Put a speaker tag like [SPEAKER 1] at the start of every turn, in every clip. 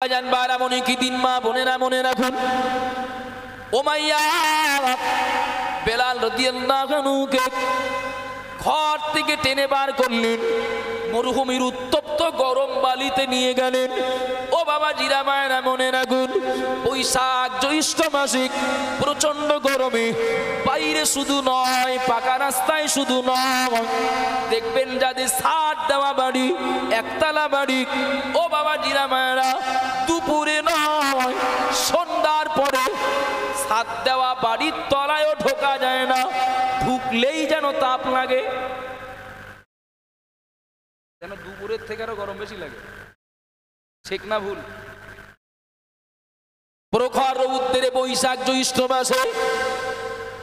[SPEAKER 1] মনে কি দিন মা বোনেরা মনে রাখুন, উমাইয়া বেলাল রাদিয়াল্লাহু আনহুকে ঘর থেকে টেনে বার করলেন, মরুভূমির উত্তপ্ত গরম বালিতে নিয়ে গেলেন। ও বাবা জিরা মায়েরা মনে রাখুন, বৈশাখ জ্যৈষ্ঠ মাসে প্রচন্ড গরমে বাইরে শুধু নয়, পাকা রাস্তায় শুধু নয়, দেখবেন যাদের ছাদ দেওয়া বাড়ি, একতলা বাড়ি, ও বাবা জিরা মায়েরা দুপুরে নয় সন্ধ্যার পরে ছাদ দেওয়া বাড়ির তলায়ও ঢোকা যায় না, ঢুকলেই যেন তাপ লাগে, যেন দুপুরের থেকে আরো গরম বেশি লাগে। ঠিক না ভুল? প্রখর রৌদ্রে বৈশাখ জ্যৈষ্ঠ মাসে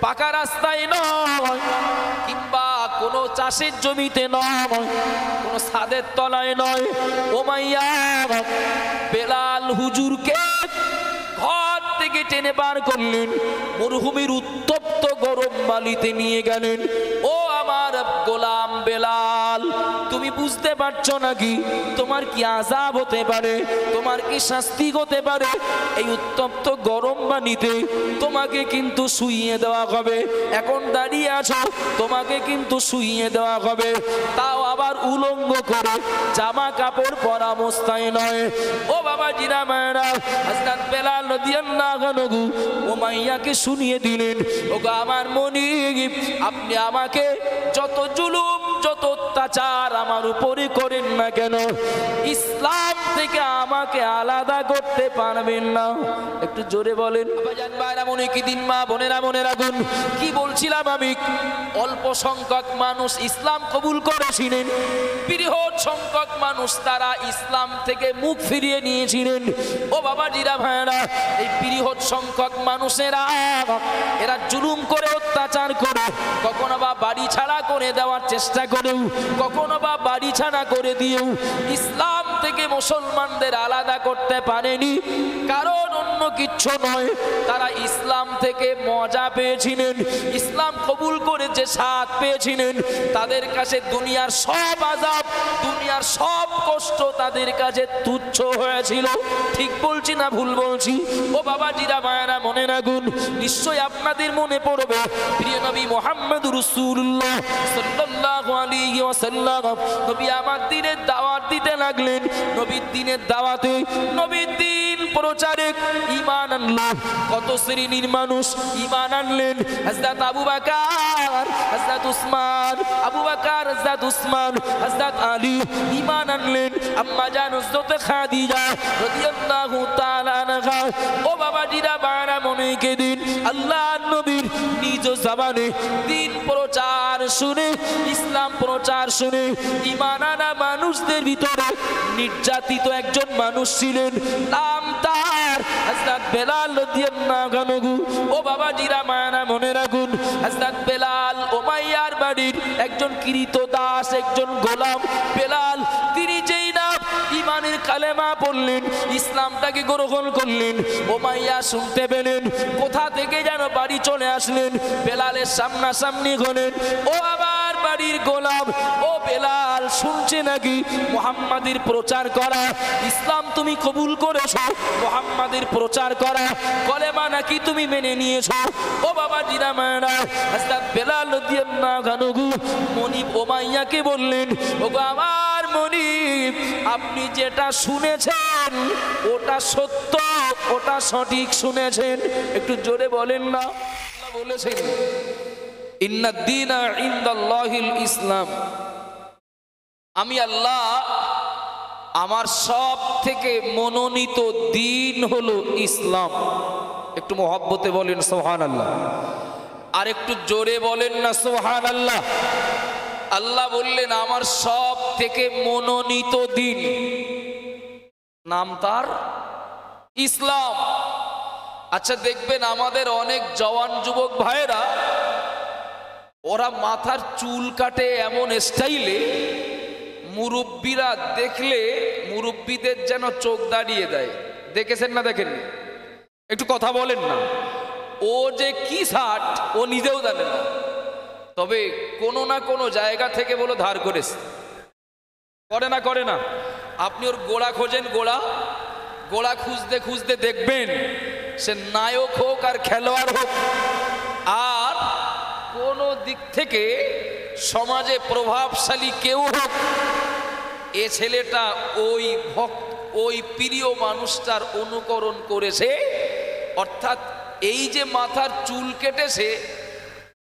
[SPEAKER 1] পাকা রাস্তায় নয়, কিংবা কোনো চাষের জমিতে নয়, কোনো ছাদের তলায় নয়, উমাইয়া বেলাল হুজুরকে ঘর থেকে টেনে বার করলেন, মরুভূমির উত্তপ্ত গরম বালিতে নিয়ে গেলেন। ও আমার গোলাম বেলাল, তুমি বুঝতে পারছো নাকি তোমার কি আযাব হতে পারে, তোমার কি শাস্তি হতে পারে? এই উত্তপ্ত গরম বালিতে তোমাকে কিন্তু শুইয়ে দেওয়া হবে। এখন দাঁড়িয়ে আছো, তোমাকে কিন্তু শুইয়ে দেওয়া হবে, তাও আবার উলঙ্গ করে, জামা কাপড় পরা অবস্থায় নয়। ও বাবা জিরা মায়েরা, হযরত বেলাল রাদিয়াল্লাহু আনহু উমাইয়াকে শুনিয়ে দিলেন, ওগো আমার মনিব, আপনি আমাকে যত জুলুম যত অত্যাচার আমার উপরে করেন না কেন, ইসলাম থেকে আমাকে আলাদা করতে পারবেন না। একটু জোরে বলেন। মনে কি দিন মা বোনেরা মনে রাখুন, কি বলছিলাম আমি, অল্প সংখ্যক মানুষ ইসলাম কবুল করেছিলেন, বৃহৎ সংখ্যক মানুষ তারা ইসলাম থেকে মুখ ফিরিয়ে নিয়েছিলেন। ও বাবা জিরা ভাইরা, এই বৃহৎ সংখ্যক মানুষেরা এরা জুলুম করে, অত্যাচার করে, কখনো বা বাড়ি ছাড়া করে দেওয়ার চেষ্টা করেও, কখনো বা বাড়ি ছাড়া করে দিয়েও ইসলাম থেকে মুসলমানদের আলাদা করতে পারেনি। কারণ অন্য কিচ্ছু নয়, তারা ইসলাম থেকে মজা পেয়েছিলেন, ইসলাম কবুল করে যে স্বাদ পেয়েছিলেন, তাদের কাছে দুনিয়ার সব আযাব, দুনিয়ার সব কষ্ট তাদের কাছে তুচ্ছ হয়েছিল। ঠিক বলছি না ভুল বলছি? ও বাবা জিরা মায়েরা মনে রাখুন, নিশ্চয় আপনাদের মনে পড়বে প্রিয় নবী মুহাম্মদুর রাসূলুল্লাহ সাল্লাল্লাহু আলাইহি ওয়াসাল্লাম নবী আমার দ্বীনের দাওয়াত দিতে লাগলেন। নবীর দ্বীনের দাওয়াতে, নবীর দ্বীন প্রচারে ঈমান আনলো কত শ্রেণীর মানুষ ঈমান আনলেন। হযরত আবু বকর, হযরত উসমান, আবু বকর, হযরত উসমান, হযরত আলী ঈমান আনলেন। আম্মা জান হযরত খাদিজা রাদিয়াল্লাহু তাআলা আনহা। ও বাবা জিরা বারা মনে কে দিন আল্লাহর নবীর নিজ জবানে দ্বীন প্রচার শুনে, ইসলাম প্রচার শুনে ঈমান আনা মানুষদের ভিতরে নির্যাতিত একজন মানুষ ছিলেন, নাম তার হযরত বেলাল রাদিয়াল্লাহু আনহু। ও বাবা জিরা মায়ানা মনে রাখুন, হযরত বেলাল উমাইয়ার বাড়ির একজন কৃত দাস, একজন গোলাম। বেলাল তিনি যেই না ঈমানের কালেমা পড়লেন, ইসলামটাকে গ্রহণ করলেন, উমাইয়া শুনতে পেলেন, কোথা থেকে যেন বাড়ি চলে আসলেন, বেলালের সামনাসামনি হলেন। ও আবার বাড়ির গোলাম, ও বেলাল শুনছে নাকি মুহাম্মাদের প্রচার করা, ইসলাম তুমি কবুল করেছো, মুহাম্মাদের প্রচার করা কলেমা নাকি তুমি মেনে নিয়েছো? ও বাবা জিরা মায়েরা, হযরত বেলাল রাদিয়াল্লাহু আনহু মনিব উমাইয়াকে বললেন, ওগো আমার মনিব, আপনি যেটা শুনেছেন ওটা সত্য, ওটা সঠিক শুনেছেন। একটু জোরে বলেন না। আল্লাহ বলেছেন, ইন্নাদ দীনা ইনদাল্লাহিল ইসলাম, আমি আল্লাহ আমার সব থেকে মনোনীত দিন হলো ইসলাম। একটু মহব্বতে বলেন সুবহানাল্লাহ, আর একটু জোরে বলেন না সুবহানাল্লাহ। আল্লাহ বললেন আমার সব থেকে মনোনীত দিন, নাম তার ইসলাম। আচ্ছা দেখবেন আমাদের অনেক জওয়ান যুবক ভাইরা, ওরা মাথার চুল কাটে এমন স্টাইলে, মুরব্বীরা দেখলে মুরব্বীদের যেন চোখ দাঁড়িয়ে দেয়। দেখেছেন না দেখেননি? একটু কথা বলেন না। ও যে কি শার্ট ও নিজেও জানে না, তবে কোনো না কোনো জায়গা থেকে বলো ধার করেছে। করে না? আপনি ওর গোড়া খোঁজেন, গোড়া গোড়া খুঁজতে খুঁজতে দেখবেন সে নায়ক হোক আর খেলোয়াড় হোক, আর কোনো দিক থেকে সমাজে প্রভাবশালী কেউ হোক, এ ছেলেটা ওই প্রিয় মানুষটার অনুকরণ করেছে। অর্থাৎ এই যে মাথার চুল কেটেছে,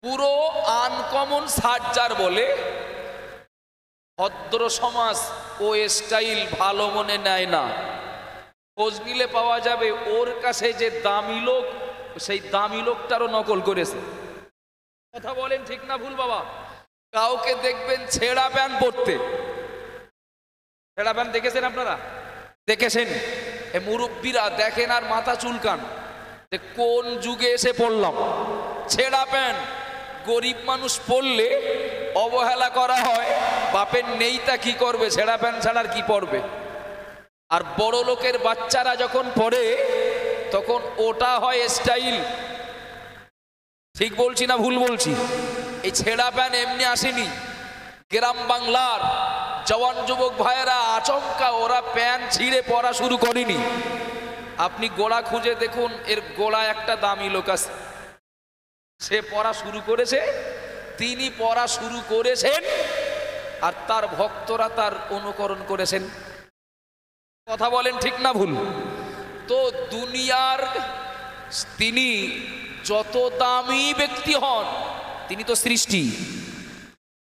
[SPEAKER 1] পুরো আনকমন সার্জার বলে, ভদ্র সমাজ ও স্টাইল ভালো মনে নেয় না। খোঁজ নিলে পাওয়া যাবে ওর কাছে যে দামি লোক, সেই দামি লোকটারও নকল করেছে। কথা বলেন ঠিক না ভুল বাবা? কাউকে দেখবেন ছেঁড়া প্যান্ট পরতে, ছেঁড়া প্যান্ট দেখেছেন আপনারা? দেখেছেন? এ মুরব্বীরা দেখেন আর মাথা চুলকান যে কোন যুগে এসে পড়লাম। ছেঁড়া প্যান্ট গরিব মানুষ পরলে অবহেলা করা হয়, বাপের নেইতা কি করবে, ছেঁড়া প্যান্ট ছাড়ার কি পরবে। আর বড় লোকের বাচ্চারা যখন পড়ে তখন ওটা হয় স্টাইল। ঠিক বলছি না ভুল বলছি? এই ছেঁড়া প্যান্ট এমনি আসেনি। গ্রাম বাংলার জওয়ান যুবক ভাইয়েরা আচমকা ওরা প্যান্ট ছিঁড়ে পরা শুরু করেনি। আপনি গোড়া খুঁজে দেখুন, এর গোড়া একটা দামি লোক আছে, সে পড়া শুরু করেছে, তিনি পড়া শুরু করেছেন আর তার ভক্তরা তার অনুকরণ করেছেন। কথা বলেন ঠিক না ভুল? তো দুনিয়ার তিনি যত দামি ব্যক্তি হন, তিনি তো সৃষ্টি।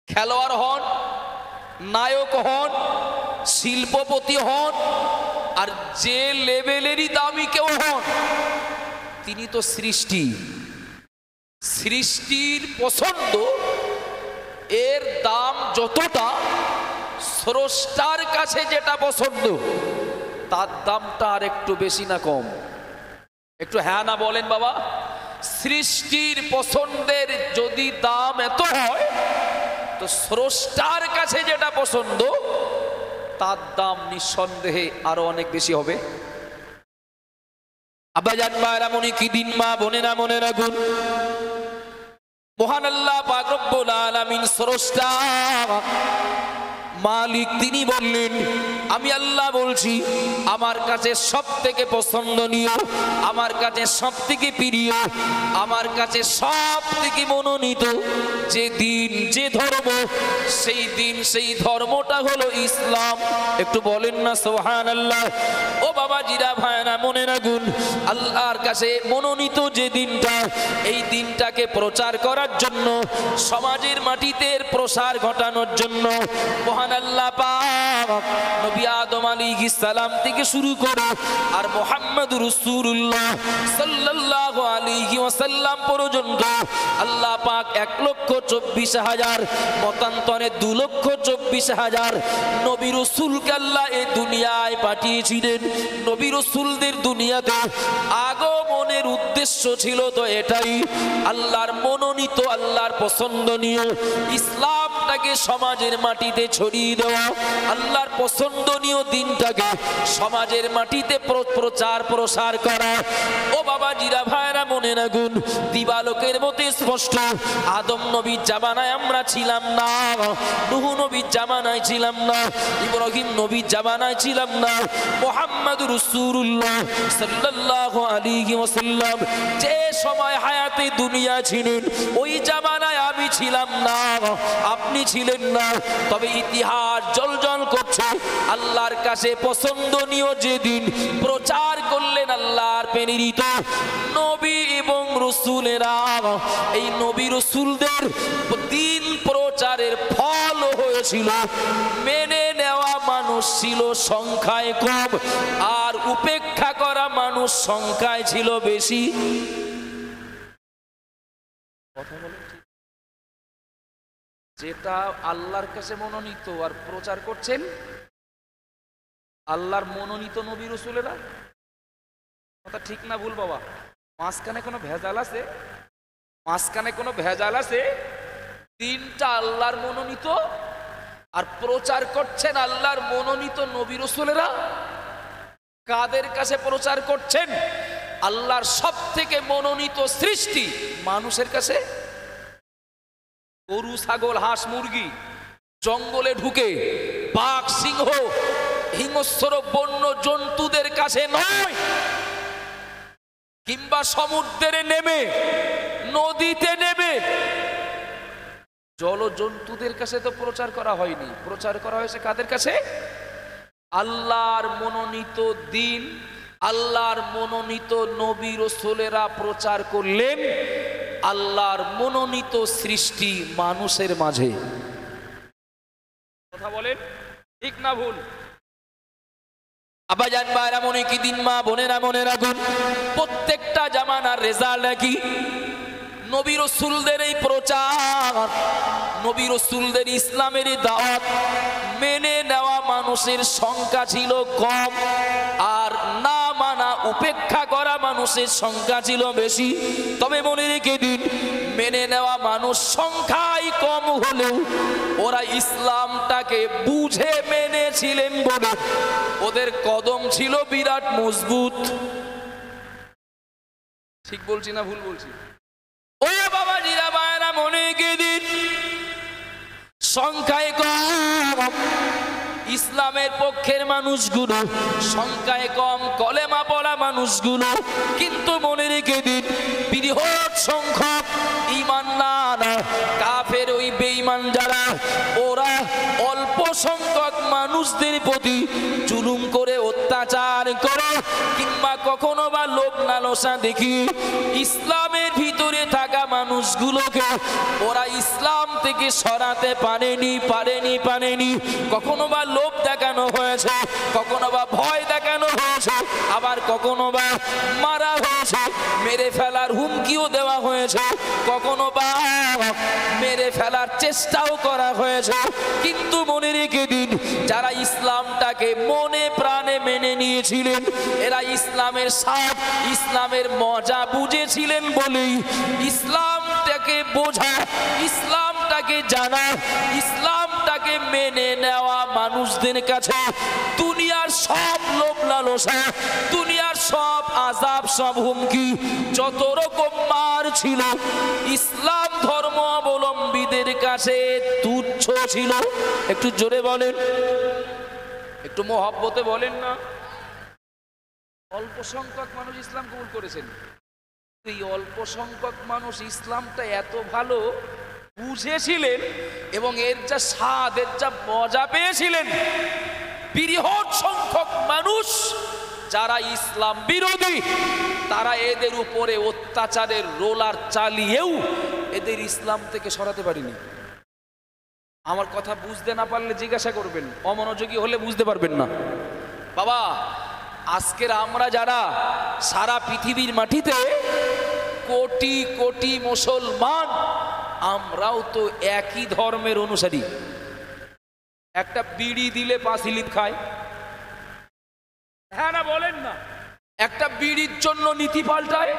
[SPEAKER 1] খেলোয়াড় হন, নায়ক হন, শিল্পপতি হন, আর যে লেভেলেরই দামি কেউ হন, তিনি তো সৃষ্টি। সৃষ্টির পছন্দ এর দাম যতটা, স্রষ্টার কাছে যেটা পছন্দ তার দামটা আর একটু বেশি না কম? একটু হ্যাঁ না বলেন বাবা? সৃষ্টির পছন্দের যদি দাম এত হয়, তো স্রষ্টার কাছে যেটা পছন্দ তার দাম নিঃসন্দেহে আরো অনেক বেশি হবে। আব্বাজান মায়েরা মনে কি দিন, মা বোনেরা মনে রাখুন, মহান আল্লাহ পাক রব্বুল আলামিন স্রষ্টা মালিক, তিনি বললেন আমি আল্লাহ বলছি আমার কাছে সব থেকে পছন্দনীয়, আমার কাছে সব থেকে প্রিয়, আমার কাছে সব থেকে মনোনীত যে দিন, যে ধর্ম, সেই দিন, সেই ধর্মটা হলো ইসলাম। একটু বলেন না সুবহানাল্লাহ? ও বাবা জিরা ভাইরা মনে রাখুন, আল্লাহর কাছে মনোনীত যে দিনটা, এই দিনটাকে প্রচার করার জন্য, সমাজের মাটিতে প্রসার ঘটানোর জন্য মহান আল্লাহ পাক নবী আদম আলাইহিস সালাম থেকে শুরু করে আর মুহাম্মদুর রাসূলুল্লাহ সাল্লাল্লাহু আলাইহি ওয়াসাল্লাম পর্যন্ত আল্লাহ পাক 1,24,000, মতান্তরে 2,24,000 নবী রাসূলকে আল্লাহ এই দুনিয়ায় পাঠিয়েছিলেন। নবী রাসূলদের দুনিয়াতে আগমনের উদ্দেশ্য ছিল তো এটাই, আল্লাহর মনোনীত, আল্লাহর পছন্দনীয় ইসলামটাকে সমাজের মাটিতে ছড়িয়ে দেওয়া, আল্লাহর পছন্দনীয় দিনটাকে সমাজের মাটিতে প্রচার প্রসার করা। ও বাবা জিরা ভাইরা মনে রাখুন, দিবালোকের মতো স্পষ্ট, আদম নবীর জামানায় আমরা ছিলাম না, নূহ নবীর জামানায় ছিলাম না, ইব্রাহিম নবীর জামানায় ছিলাম না, মুহাম্মদুর রাসূলুল্লাহ সাল্লাল্লাহু আলাইহি ওয়াসাল্লাম যে সময় হায়াতে দুনিয়া ছিলেন, ওই জামানায় আমি ছিলাম না, আপনি ছিলেন না। তবে ইতিহাস জলজল করছে, আল্লাহর কাছে পছন্দনীয় যেদিন প্রচার করলেন আল্লাহর প্রেরিত নবী এবং রাসূলেরা, এই নবী রাসূলদের দিন প্রচারের ফল হয়েছিল মেনে নেওয়া মানুষ ছিল সংখ্যায় কম, আর উপেক্ষা করা মানুষ সংখ্যায় ছিল বেশি। কথা বলেন ঠিক? যেটা আল্লাহর কাছে মনোনীত আর প্রচার করছেন আল্লাহর মনোনীত নবী রাসূলেরা। কথা ঠিক না ভুল বাবা? মাঝখানে কোনো ভেজাল আছে? মাঝখানে কোনো ভেজাল আছে? দিনটা আল্লাহর মনোনীত আর প্রচার করছেন আল্লাহর মনোনীত নবী রাসূলেরা। কাদের কাছে প্রচার করছেন? আল্লাহর সব থেকে মনোনীত সৃষ্টি মানুষের কাছে। গরু, ছাগল, হাঁস, মুরগি জঙ্গলে ঢুকে, বাঘ, সিংহ হিংস্র বন্য জন্তুদের কাছে নয়, কিংবা সমুদ্রে নেমে, নদীতে নেমে। জলজন্তুদের কাছে তো প্রচার করা হয়নি, প্রচার করা হয়েছে কাদের কাছে? আল্লাহর মনোনীত দিন, আল্লাহর মনোনীত নবী রাসূলেরা প্রচার করলেন আল্লাহর মনোনীত সৃষ্টি মানুষের মাঝে। কথা বলেন ঠিক না ভুল? আব্বাজান ভাইরা, মনে কি দিন, মা বোনেরা মনে রাখুন, প্রত্যেকটা জামানার রেজাল্ট কি? নবী রাসূলদের এই প্রচার, নবী রাসূলদের ইসলামের দাওয়াত মেনে নেওয়া মানুষের সংখ্যা ছিল কম, আর না মানা উপেক্ষা করা মানুষের সংখ্যা ছিল বেশি। তবে মনে রেখে দিন, মেনে নেওয়া মানুষ সংখ্যায় কম হলেও ওরা ইসলামটাকে বুঝে মেনেছিলেন বলে ওদের কদম ছিল বিরাট মজবুত। ঠিক বলছি না ভুল বলছি? ও বাবা জিরা ভাইরা, মনে রেখে দিন, সংখ্যায় কম ইসলামের পক্ষের মানুষগুলো, সংখ্যায় কম কলেমা পড়া মানুষগুলো, কিন্তু মনে রেখে দিন বৃহৎ সংখ্যক ঈমানদার কাফের ওই বেঈমান যারা, ওরা অল্প সংখ্যক মানুষদের প্রতি জুলুম করে, অত্যাচার করে, কিংবা কখনো বা লোভ লালসা দেখি ইসলামের ভিতরে থাকা মানুষগুলোকে ওরা ইসলাম থেকে সরাতে পারেনি। কখনো বা লোভ দেখানো হয়েছে, কখনো বা ভয় দেখানো হয়েছে, আবার কখনো বা মারা হয়েছে, মেরে ফেলার হুমকিও দেওয়া হয়েছে, কখনো বা মেরে ফেলার চেষ্টাও করা হয়েছে। কিন্তু মনে রেখে দিন, যারা ইসলামটাকে মনে প্রাণে মেনে নিয়েছিলেন, এরা ইসলামের স্বাদ, ইসলামের মজা বুঝেছিলেন বলেই ইসলামটাকে বোঝা, ইসলামটাকে জানা, ইসলামটাকে মেনে নেওয়া মানুষদের কাছে দুনিয়ার সব লোভ লালসা, দুনিয়ার সব আযাব, সব হুমকি, যত রকম মার ছিল, ইসলাম ধর্ম অবলম্বীদের কাছে তুচ্ছ ছিল। একটু জোরে বলেন, একটু মহব্বতে বলেন না। অল্প সংখ্যক মানুষ ইসলাম কবুল করেছেন, এই অল্প সংখ্যক মানুষ ইসলামটা এত ভালো বুঝেছিলেন এবং এর যা স্বাদ, এর যা মজা পেয়েছিলেন, বৃহৎ সংখ্যক মানুষ যারা ইসলাম বিরোধী, তারা এদের উপরে অত্যাচারের রোলার চালিয়েও এদের ইসলাম থেকে সরাতে পারেনি। আমার কথা বুঝতে না পারলে জিজ্ঞাসা করবেন, অমনোযোগী হলে বুঝতে পারবেন না। বাবা, আজকের আমরা যারা সারা পৃথিবীর মাটিতে কোটি কোটি মুসলমান, আমরাও তো একই ধর্মের অনুসারী। একটা বিড়ি দিলে 5 ইলিত খায়, হ্যাঁ না বলেন না? একটা বিড়ির জন্য নীতি পাল্টায়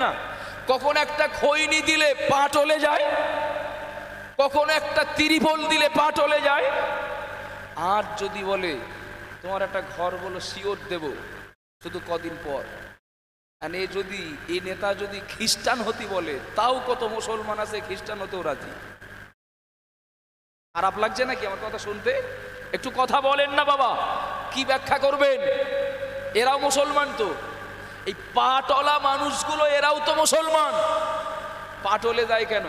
[SPEAKER 1] না? কখন একটা খৈনি দিলে পা টলে যায়, কখন একটা ত্রিপল দিলে পা টলে যায়। আর যদি বলে তোমার একটা ঘর বলো, শিওর দেব শুধু কদিন পর, এই নেতা যদি খ্রিস্টান হতে বলে, তাও কত মুসলমান আছে খ্রিস্টান হতেও রাজি। খারাপ লাগছে নাকি আমার কথা শুনতে? একটু কথা বলেন না বাবা, কি ব্যাখ্যা করবেন? এরাও মুসলমান তো, এই পাটলা মানুষগুলো এরাও তো মুসলমান। পাটলে যায় কেন?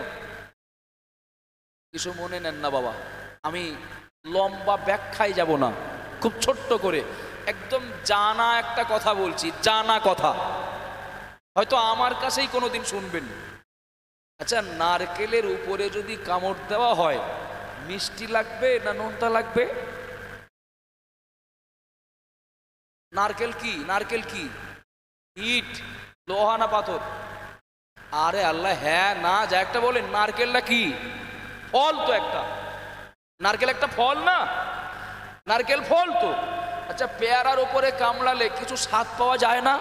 [SPEAKER 1] কিছু মনে নেন না বাবা, আমি লম্বা ব্যাখ্যায় যাব না, খুব ছোট্ট করে একদম জানা একটা কথা বলছি, জানা কথা, হয়তো আমার কাছেই কোনোদিন শুনবেন। আচ্ছা, নারকেলের উপরে যদি কামড় দেওয়া হয়, মিষ্টি লাগবে না নোনতা লাগবে? নারকেল কি ইট, লোহা না পাথর? আরে আল্লাহ, হ্যাঁ না যা একটা বলেন। নারকেলটা কি? ফল তো একটা। নারকেল একটা ফল না? নারকেল ফল তো। আচ্ছা, পেয়ারার উপরে কামড়ালে কিছু স্বাদ পাওয়া যায় না?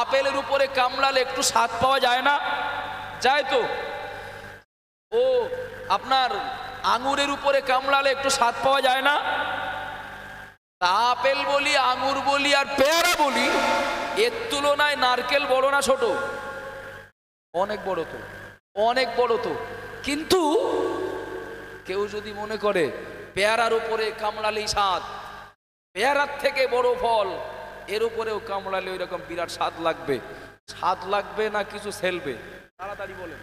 [SPEAKER 1] আপেলের উপরে কামড়ালে একটু স্বাদ পাওয়া যায় না? যায় তো। ও আপনার আঙুরের উপরে কামড়ালে একটু স্বাদ পাওয়া যায় না? আপেল বলি, আঙুর বলি আর পেয়ারা বলি, এর তুলনায় নারকেল বড় না ছোট? অনেক বড় তো, অনেক বড় তো। কিন্তু কেউ যদি মনে করে পেয়ারার উপরে কামড়ালেই স্বাদ, পেয়ারার থেকে বড় ফল এর উপরেও কামড়ালে ওই রকম বিরাট স্বাদ লাগবে। স্বাদ লাগবে না কিছু সেলবে? তাড়াতাড়ি বলেন,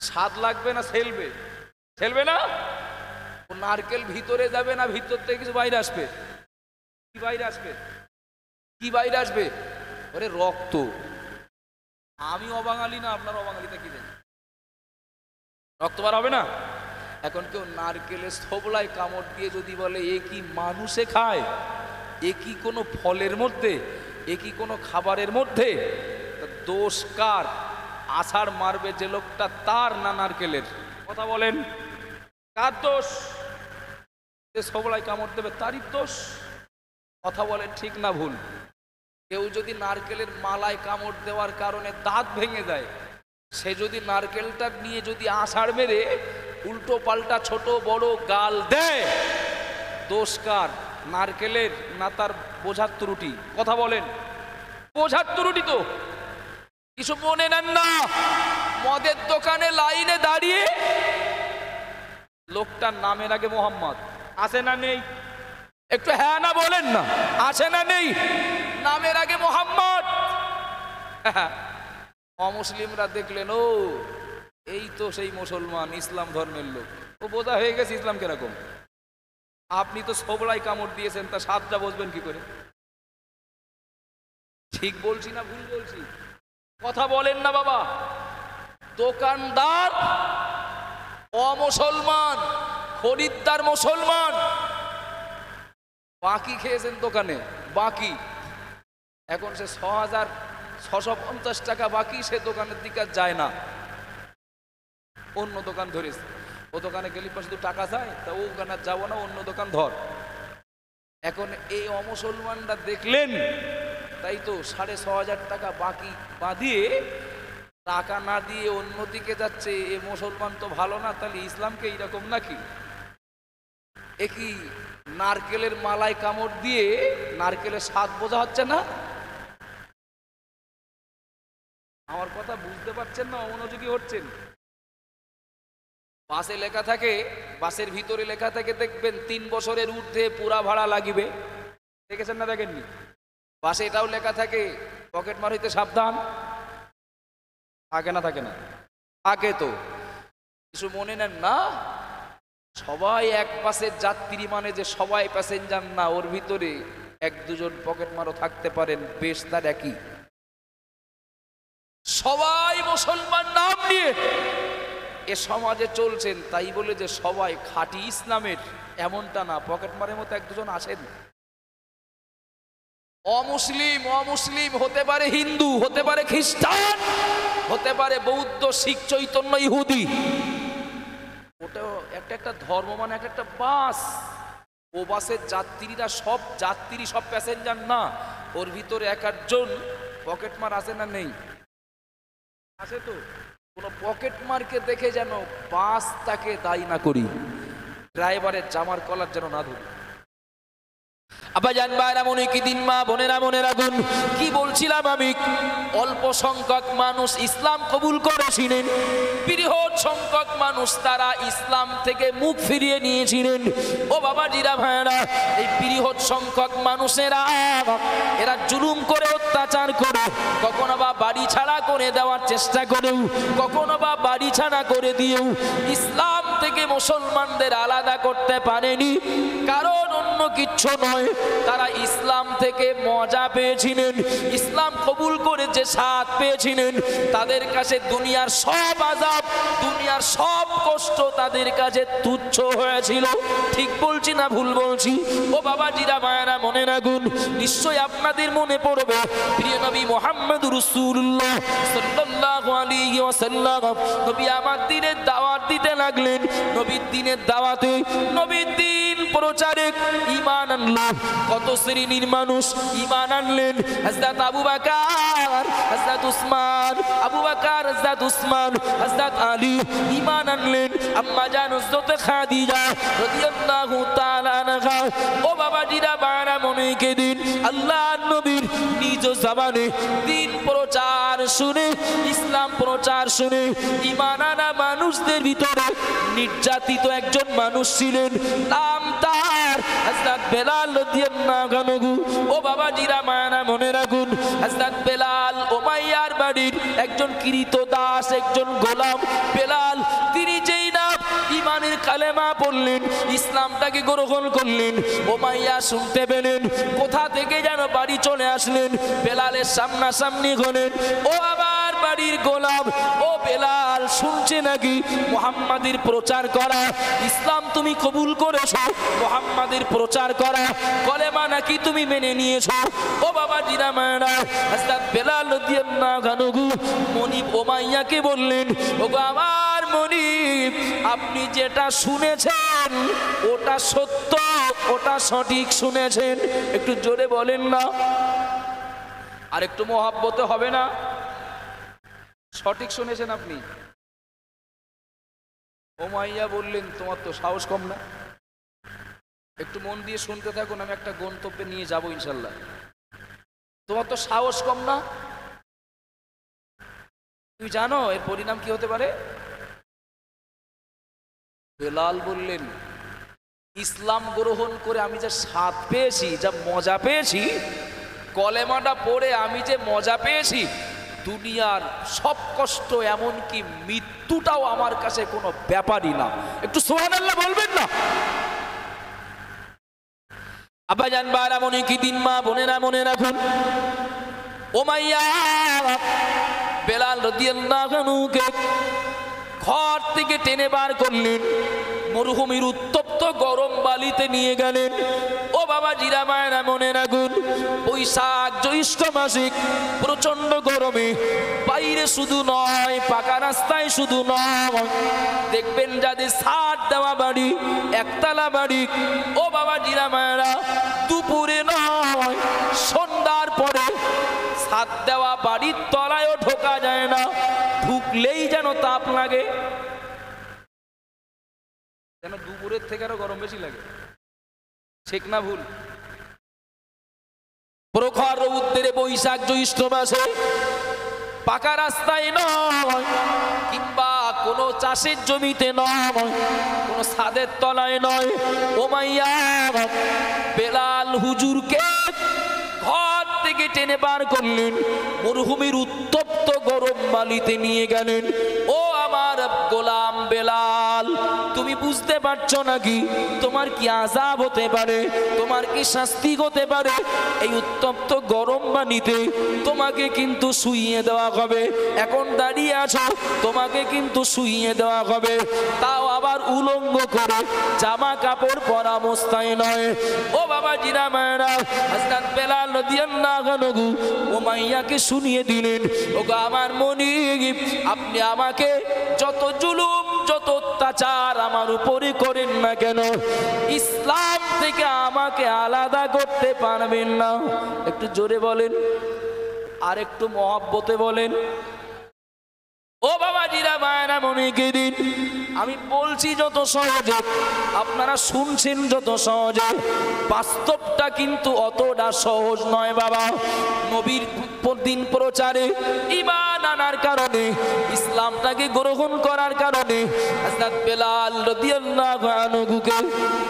[SPEAKER 1] স্বাদ লাগবে না সেলবে? সেলবে না? ও নারকেল ভিতরে যাবে না ভিতর থেকে কিছু বাইরে আসবে? কি বাইরে আসবে? কি বাইরে আসবে? ওরে রক্ত। আমি অবাঙালি না, আপনার অবাঙালিতে কি দেন? রক্ত বার হবে না? এখন কেউ নারকেলের ছোবলায় কামড় দিয়ে যদি বলে এ কি মানুষে খায়, এ কি কোনো ফলের মধ্যে, এ কি কোনো খাবারের মধ্যে, দোষ কার? আষাঢ় মারবে যে লোকটা তার না নারকেলের? কথা বলেন, কার দোষ? যে ছোবলায় কামড় দেবে তারই দোষ। কথা বলেন, ঠিক না ভুল? কেউ যদি নারকেলের মালায় কামড় দেওয়ার কারণে দাঁত ভেঙে যায়, সে যদি নারকেলটা নিয়ে যদি আষাঢ় মেরে উল্টো পাল্টা ছোট বড় গাল দেয়, দোষ কার? নারকেলের না তার বোঝার ত্রুটি? কথা বলেন, বোঝার ত্রুটি তো। কিছু মনে নেন না, মদের দোকানে লাইনে দাঁড়িয়ে লোকটার নামের আগে মোহাম্মদ আছে না নেই? একটু হ্যাঁ না বলেন না, আছে না নেই? নামের আগে মোহাম্মদ। অমুসলিমরা দেখলেন ও এই তো সেই মুসলমান, ইসলাম ধর্মের লোক, ও বোঝা হয়ে গেছে ইসলাম কিরকম। আপনি তো ছোবলায় কামড় দিয়েছেন, তা স্বাদটা বুঝবেন কি করে? ঠিক বলছি না ভুল বলছি? কথা বলেন না বাবা। দোকানদার অমুসলমান, খরিদ্দার মুসলমান, বাকি খেয়েছেন দোকানে, বাকি। এখন সে 6,650 টাকা বাকি, সে দোকানের দিকে যায় না, অন্য দোকান ধরেছে। ও দোকানে গেলে শুধু টাকা চায়, তা ও দোকানে যাবো না, অন্য দোকান ধর। এখন এই অমুসলমানরা দেখলেন, তাই তো 6,500 টাকা বাকি বাঁধিয়ে টাকা না দিয়ে অন্যদিকে যাচ্ছে। এ মুসলমান তো ভালো না, তাহলে ইসলামকে এইরকম নাকি? এ কি নারকেলের মালায় কামড় দিয়ে নারকেলের স্বাদ বোঝা হচ্ছে না? আমার কথা বুঝতে পারছেন না? অমনোযোগী হচ্ছেন। বাসে লেখা থাকে, বাসের ভিতরে লেখা থাকে, দেখবেন 3 বছরের ঊর্ধ্বে পুরা ভাড়া লাগিবে। দেখেছেন না দেখেননি? বাসে এটাও লেখা থাকে পকেট মার হইতে সাবধান। থাকে না? থাকে না? থাকে তো। কিছু মনে নেন না, সবাই এক বাসের যাত্রী মানে যে সবাই প্যাসেঞ্জার না, ওর ভিতরে 1-2 জন পকেট মারও থাকতে পারেন, বেশ তার একই। সবাই মুসলমান নাম নিয়ে এ সমাজে চলছেন, তাই বলে যে সবাই খাঁটি ইসলামের এমনটা না। পকেট মারের মতো 1-2 জন আসেন। অমুসলিম হতে পারে, হিন্দু হতে পারে, খ্রিস্টান হতে পারে, বৌদ্ধ, শিখ, চৈতন্য, ইহুদি। ওটাও একটা ধর্ম, মানে একটা বাস। ও বাসের যাত্রীরা সব যাত্রী, সব প্যাসেঞ্জার না। ওর ভিতরে 1-8 জন পকেট মার আছে না নেই? আছে তো। কোনো পকেট মারকে দেখে যেন বাস তাকে দায়ী না করি, ড্রাইভারের জামার কলার যেন না ধরি। আব্বাজান ভাইরা, মনে কি দিন, মা বোনেরা মনে রাখুন। কি বলছিলাম আমি? অল্প সংখ্যক মানুষ ইসলাম কবুল করেছিলেন, বৃহৎ সংখ্যক মানুষ তারা ইসলাম থেকে মুখ ফিরিয়ে নিয়েছিলেন। ও বাবাজিরা ভাইরা, এই বৃহৎ সংখ্যক মানুষেরা এরা জুলুম করে, অত্যাচার করে, কখনো বা বাড়ি ছাড়া করে দেওয়ার চেষ্টা করেও, কখনো বা বাড়ি ছাড়া করে দিয়েও ইসলাম থেকে মুসলমানদের আলাদা করতে পারেনি। কারণ অন্য কিচ্ছু নয়, তারা ইসলাম থেকে মজা পেয়েছিলেন, ইসলাম কবুল করে যে স্বাদ পেয়েছিলেন, তাদের কাছে দুনিয়ার সব আযাব, দুনিয়ার সব কষ্ট তাদের কাছে তুচ্ছ হয়েছিল। ঠিক বলছি না ভুল বলছি? ও বাবাজিরা মায়েরা মনে রাখুন, নিশ্চয় আপনাদের মনে পড়বে প্রিয় নবী মুহাম্মদ রাসূলুল্লাহ সাল্লাল্লাহু আলাইহি ওয়াসাল্লাম নবী আমার দিনের দাওয়াত দিতে লাগলেন। নবীর দিনের দাওয়াতে, নবীর দিন প্রচারে ঈমান আনলো। কত শ্রেণীর মানুষ ঈমান আনলেন। হযরত আবু বকর, হযরত উসমান, আবু বকর, হযরত উসমান, হযরত আলী ঈমান আনলেন। আম্মা জান হযরত খাদিজা রাদিয়াল্লাহু তাআলা আনহা। ও বাবাজিরা বারা মনে কে দিন আল্লাহর নবীর নিজ জবানে দিন প্রচার শুনে, ইসলাম প্রচার শুনে ঈমান আনা মানুষদের ভিতরে নির্যাতিত একজন মানুষ ছিলেন, নাম তার হযরত বেলাল রাদিয়াল্লাহু আনহু। ও বাবাজিরা মায়েরা মনে রাখুন, হযরত বেলাল উমাইয়ার বাড়ির একজন কৃতদাস, একজন গোলাম বেলাল। তিনি যেই না ঈমানের কালেমা পড়লেন, ইসলামটাকে গ্রহণ করলেন, উমাইয়া শুনতে পেলেন, কোথা থেকে যেন বাড়ি চলে আসলেন, বেলালের সামনাসামনি হলেন। ও আবার বাড়ির গোলাম, ও বেলাল শুনছে নাকি মুহাম্মাদের প্রচার করা, ইসলাম তুমি কবুল করেছো, মুহাম্মাদের প্রচার করা কলেমা নাকি তুমি মেনে নিয়েছো। ও বাবা জিরা মায়েরা, হযরত বেলাল রাদিয়াল্লাহু আনহু মনিব উমাইয়াকে বললেন, ওগো আমার মনিব, আপনি যেটা শুনেছেন ওটা সত্য, ওটা সঠিক শুনেছেন। একটু জোরে বলেন না, আর একটু মহব্বতে হবে না? সঠিক শুনেছেন আপনি? উমাইয়া বললেন, তোমার তো সাহস কম না? একটু মন দিয়ে শুনতে থাকুন, আমি একটা গন্তব্যে নিয়ে যাব ইনশাল্লাহ। তোমার তো সাহস কম না? তুমি জানো এর পরিণাম কি হতে পারে? বেলাল বললেন, ইসলাম গ্রহণ করে আমি যা স্বাদ পেয়েছি, যা মজা পেয়েছি, কলেমাটা পড়ে আমি যে মজা পেয়েছি, দুনিয়ার সব কষ্ট এমনকি মৃত্যুটাও আমার কাছে কোনো ব্যাপারই না। একটু সুবহানাল্লাহ বলবেন না? আব্বাজান বারা মনে কি দিন, মা বোনেরা মনে রাখুন, উমাইয়া বেলাল রাদিয়াল্লাহু আনহুকে ঘর থেকে টেনে বার করলেন, মরুভূমির উত্তপ্ত গরম বালিতে নিয়ে গেলেন। ও বাবা জিরা মায়েরা মনে রাখুন, বৈশাখ জ্যৈষ্ঠ মাসিক প্রচন্ড গরমে বাইরে শুধু নয়, পাকা রাস্তায় শুধু নয়, দেখবেন যাদের ছাদ দেওয়া বাড়ি, একতলা বাড়ি, ও বাবা জিরা মায়েরা দুপুরে নয় সন্ধ্যার পরে ছাদ দেওয়া বাড়ির তলায়ও ঢোকা যায় না, ঢুকলেই যেন তাপ লাগে, যেন দুপুরের থেকে আরো গরম বেশি লাগে। ঠিক না ভুল? প্রখর রৌদ্রে বৈশাখ জ্যৈষ্ঠ মাসে পাকা রাস্তায় নয়, কিংবা কোনো চাষের জমিতে নয়, কোনো ছাদের তলায় নয়, উমাইয়া বেলাল হুজুরকে ঘর থেকে টেনে বার করলেন, মরুভূমির উত্তপ্ত গরম বালিতে নিয়ে গেলেন। ও আমার গোলাম বেলাল, তুমি বুঝতে পারছো নাকি তোমার কি আযাব হতে পারে, তোমার কি শাস্তি হতে পারে? এই উত্তপ্ত গরম বালিতে তোমাকে কিন্তু শুইয়ে দেওয়া হবে। এখন দাঁড়িয়ে আছো, তোমাকে কিন্তু শুইয়ে দেওয়া হবে, তাও আবার উলঙ্গ করে, জামা কাপড় পরা অবস্থায় নয়। ও বাবা জিরা মায়েরা, হযরত বেলাল রাদিয়াল্লাহু আনহু উমাইয়াকে শুনিয়ে দিলেন, ওগো আমার মনিব, আপনি আমাকে যত জুলুম, যত অত্যাচার আমার উপরে করেন না কেন, ইসলাম থেকে আমাকে আলাদা করতে পারবেন না। একটু জোরে বলেন, আর একটু মহব্বতে বলেন। ও বাবা জিরা মায়েরা মনে কে দিন, আমি বলছি যত সহজে, আপনারা শুনছেন যত সহজে, বাস্তবটা কিন্তু অতটা সহজ নয় বাবা। নবীর দিন প্রচারে ঈমান আনার কারণে, ইসলামটাকে গ্রহণ করার কারণে হযরত বেলাল রাদিয়াল্লাহু আনহুকে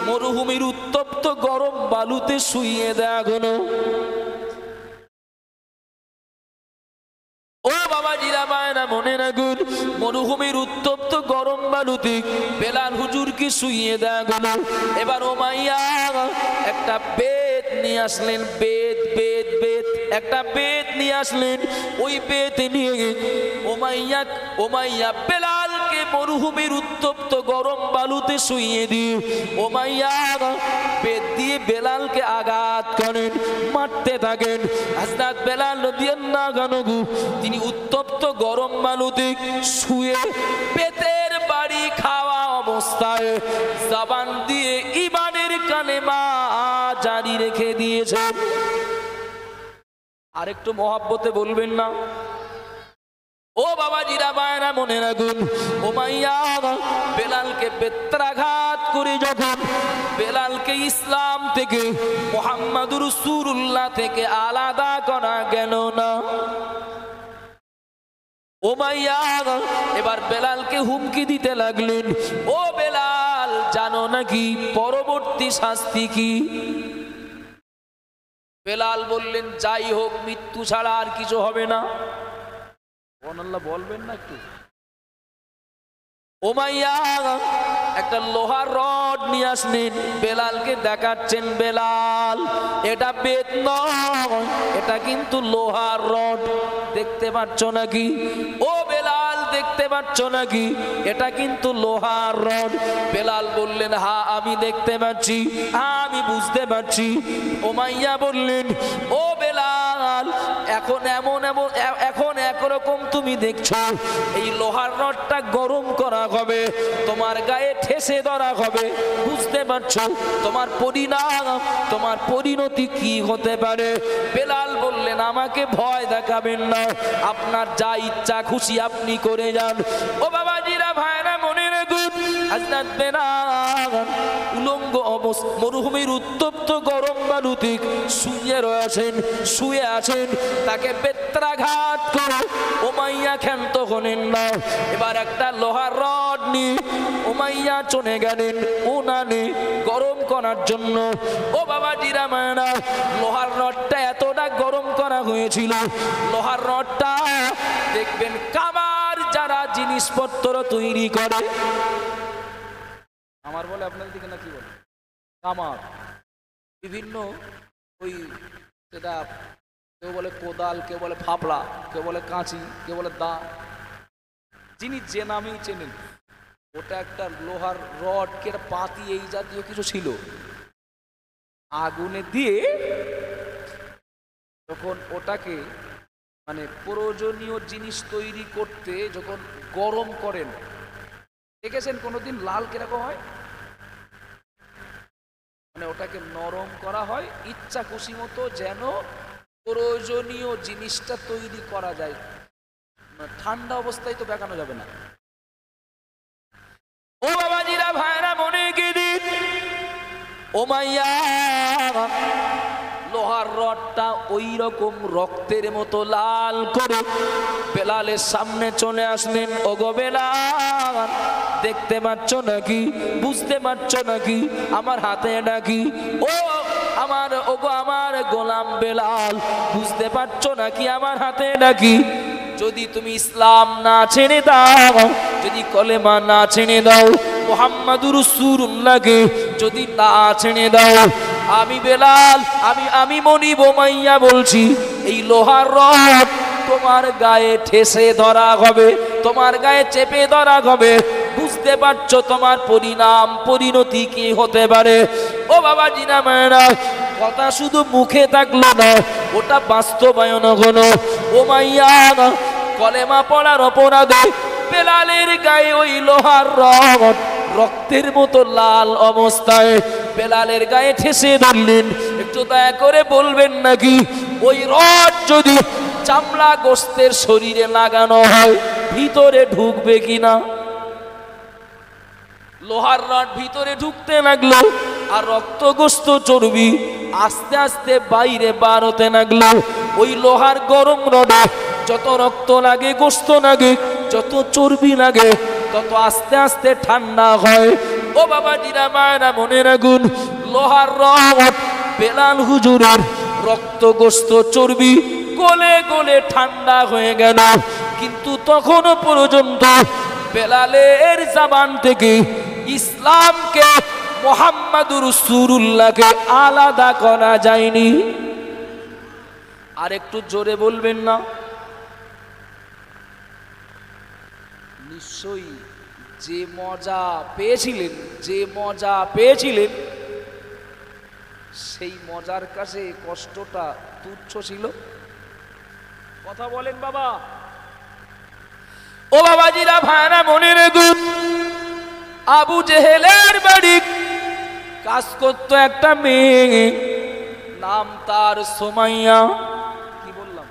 [SPEAKER 1] মরুভূমির উত্তপ্ত গরম বালুতে শুইয়ে দেয়া হলো। ও বাবা জিরা মায়েরা মনে রাখুন, মরুভূমির উত্তপ্ত গরম বালুতে বেলাল হুজুরকে শুইয়ে দেয়া গেল। এবার উমাইয়া একটা বেত নিয়ে আসলেন, বেত বেত বেত একটা বেত নিয়ে আসলেন। ওই বেত নিয়ে উমাইয়া বেলালকে মরুভূমির উত্তপ্ত গরম বালুতে শুইয়ে দিয়ে উমাইয়া বেত দিয়ে বেলালকে আঘাত করেন, মারতে থাকেন। হযরত বেলাল রাদিয়াল্লাহু আনহু তিনি উত্তপ্ত গরম বালুতে শুয়ে বেতের বাড়ি খাওয়া অবস্থায় জবান দিয়ে ঈমানের কালেমা জারি রেখে দিয়েছেন। আর একটু মহব্বতে বলবেন না? ও বাবাজিরা মায়েরা মনে রাখুন, উমাইয়া বেলালকে বেত্রাঘাত করে যখন বেলালকে ইসলাম থেকে, মুহাম্মাদুর রাসূলুল্লাহ থেকে আলাদা করা গেল না, উমাইয়া এবার বেলালকে হুমকি দিতে লাগলেন, ও বেলাল জানো নাকি পরবর্তী শাস্তি কি? বেলাল বললেন, যাই হোক, মৃত্যু ছাড়া আর কিছু হবে না। আল্লাহ বলবেন না একটু? উমাইয়া একটা লোহার রড নিয়ে আসলেন, বেলালকে দেখাচ্ছেন, বেলাল এটা বেত নয়, এটা কিন্তু লোহার রড, দেখতে পাচ্ছ নাকি? ও বেলাল দেখতে পাচ্ছ নাকি? এটা কিন্তু লোহার রড। বেলাল বললেন, হ্যাঁ আমি দেখতে পাচ্ছি, হ্যাঁ আমি বুঝতে পারছি। উমাইয়া বললেন, ও বেলাল এখন একরকম তুমি দেখছো, এই লোহার রডটা গরম করা হবে, তোমার গায়ে ঠেসে ধরা হবে, বুঝতে পারছো তোমার পরিণাম, তোমার পরিণতি কি হতে পারে? বেলাল বললেন, আমাকে ভয় দেখাবেন না, আপনার যা ইচ্ছা খুশি আপনি করে যান। ও বাবাজিরা ভাইরা মনে রাখুন, হযরত বেলাল উলঙ্গ অবস্থা মরুভূমির উত্তপ্ত গরম বালুতে শুয়ে আছেন, তাকে বেত্রাঘাত করে উমাইয়া ক্ষান্ত হলেন না। এবার একটা লোহার রড নিয়ে উমাইয়া চলে গেলেন উনানে গরম করার জন্য। ও বাবাজিরা মায়েরা, লোহার রডটা এতটা গরম করা হয়েছিল, লোহার রডটা দেখবেন কামার যারা জিনিসপত্র তৈরি করে, আমার বলে আপনাদের দিকে না কি বলে, কামার, বিভিন্ন ওই সেটা কেউ বলে কোদাল, কেউ বলে ফাপড়া, কেউ বলে কাঁচি, কেউ বলে দা, যিনি যে নামেই চেনেন, ওটা একটা লোহার রড কে পাতি এই জাতীয় কিছু ছিল, আগুনে দিয়ে যখন ওটাকে মানে প্রয়োজনীয় জিনিস তৈরি করতে যখন গরম করেন, দেখেছেন কোনোদিন লাল কিরকম হয়, মানে ওটাকে নরম করা হয় ইচ্ছা খুশি মতো, যেন প্রয়োজনীয় জিনিসটা তৈরি করা যায়, ঠান্ডা অবস্থায় তো দেখানো যাবে না। ও বাবাজিরা ভাইরা মনে গেদিন, উমাইয়া লোহার রডটা ওই রকম রক্তের মতো লাল করে বেলালের সামনে চলে আসলেন। ওগো বেলাল দেখতে পাচ্ছ নাকি, বুঝতে পারছো নাকি আমার হাতে নাকি? ও আমার গোলাম বেলাল, বুঝতে পারছো নাকি আমার হাতে নাকি? যদি তুমি ইসলাম না ছেড়ে দাও, যদি কলেমা না ছেড়ে দাও, মুহাম্মাদুর রাসূলুল্লাহকে যদি না ছেড়ে দাও, আমি বেলাল, আমি মনিব উমাইয়া বলছি, এই লোহার রড তোমার গায়ে ঠেসে ধরা হবে, তোমার গায়ে চেপে ধরা হবে, বুঝতে পারছো তোমার পরিণাম পরিণতি কি হতে পারে? ও বাবা জিনা মায়েরা, কথা শুধু মুখে থাকলো না, ওটা বাস্তবায়ন হলো। উমাইয়া কলেমা পড়ার অপরাধে বেলালের গায়ে ওই লোহার রড রক্তের মতো লাল অবস্থায় বেলালের গায়ে ঠেসে ধরলেন। একটু দয়া করে বলবেন নাকি, ওই রড যদি চামড়া গোস্তের শরীরে লাগানো হয় ভিতরে ঢুকবে কিনা? লোহার রড ভিতরে ঢুকতে লাগলো, আর রক্তগ্রস্ত চর্বি আস্তে আস্তে বাইরে বার হতে লাগলো। ওই লোহার গরম রডে যত রক্ত লাগে, গোস্ত লাগে, যত চর্বি লাগে, তত আস্তে আস্তে ঠান্ডা হয়। ও বাবা জিরা মায়েরা মনে রাখুন, লোহার রড বেলাল হুজুরের রক্তগ্রস্ত চর্বি গলে গলে ঠান্ডা হয়ে গেল, কিন্তু তখনও পর্যন্ত বেলালের জবান থেকে ইসলামকে, মুহাম্মাদুর রাসূলুল্লাহকে আলাদা করা যায়নি। আর একটু জোরে বলবেন না? নিশ্চয়ই যে মজা পেয়েছিলেন সেই মজার কাছে কষ্টটা তুচ্ছ ছিল। কথা বলেন বাবা। ও বাবাজিরা ভাইরা মনে রাখুন, আবু জেহেলের বাড়ি কাজ করতো একটা মেয়ে, নাম তার সুমাইয়া। কি বললাম?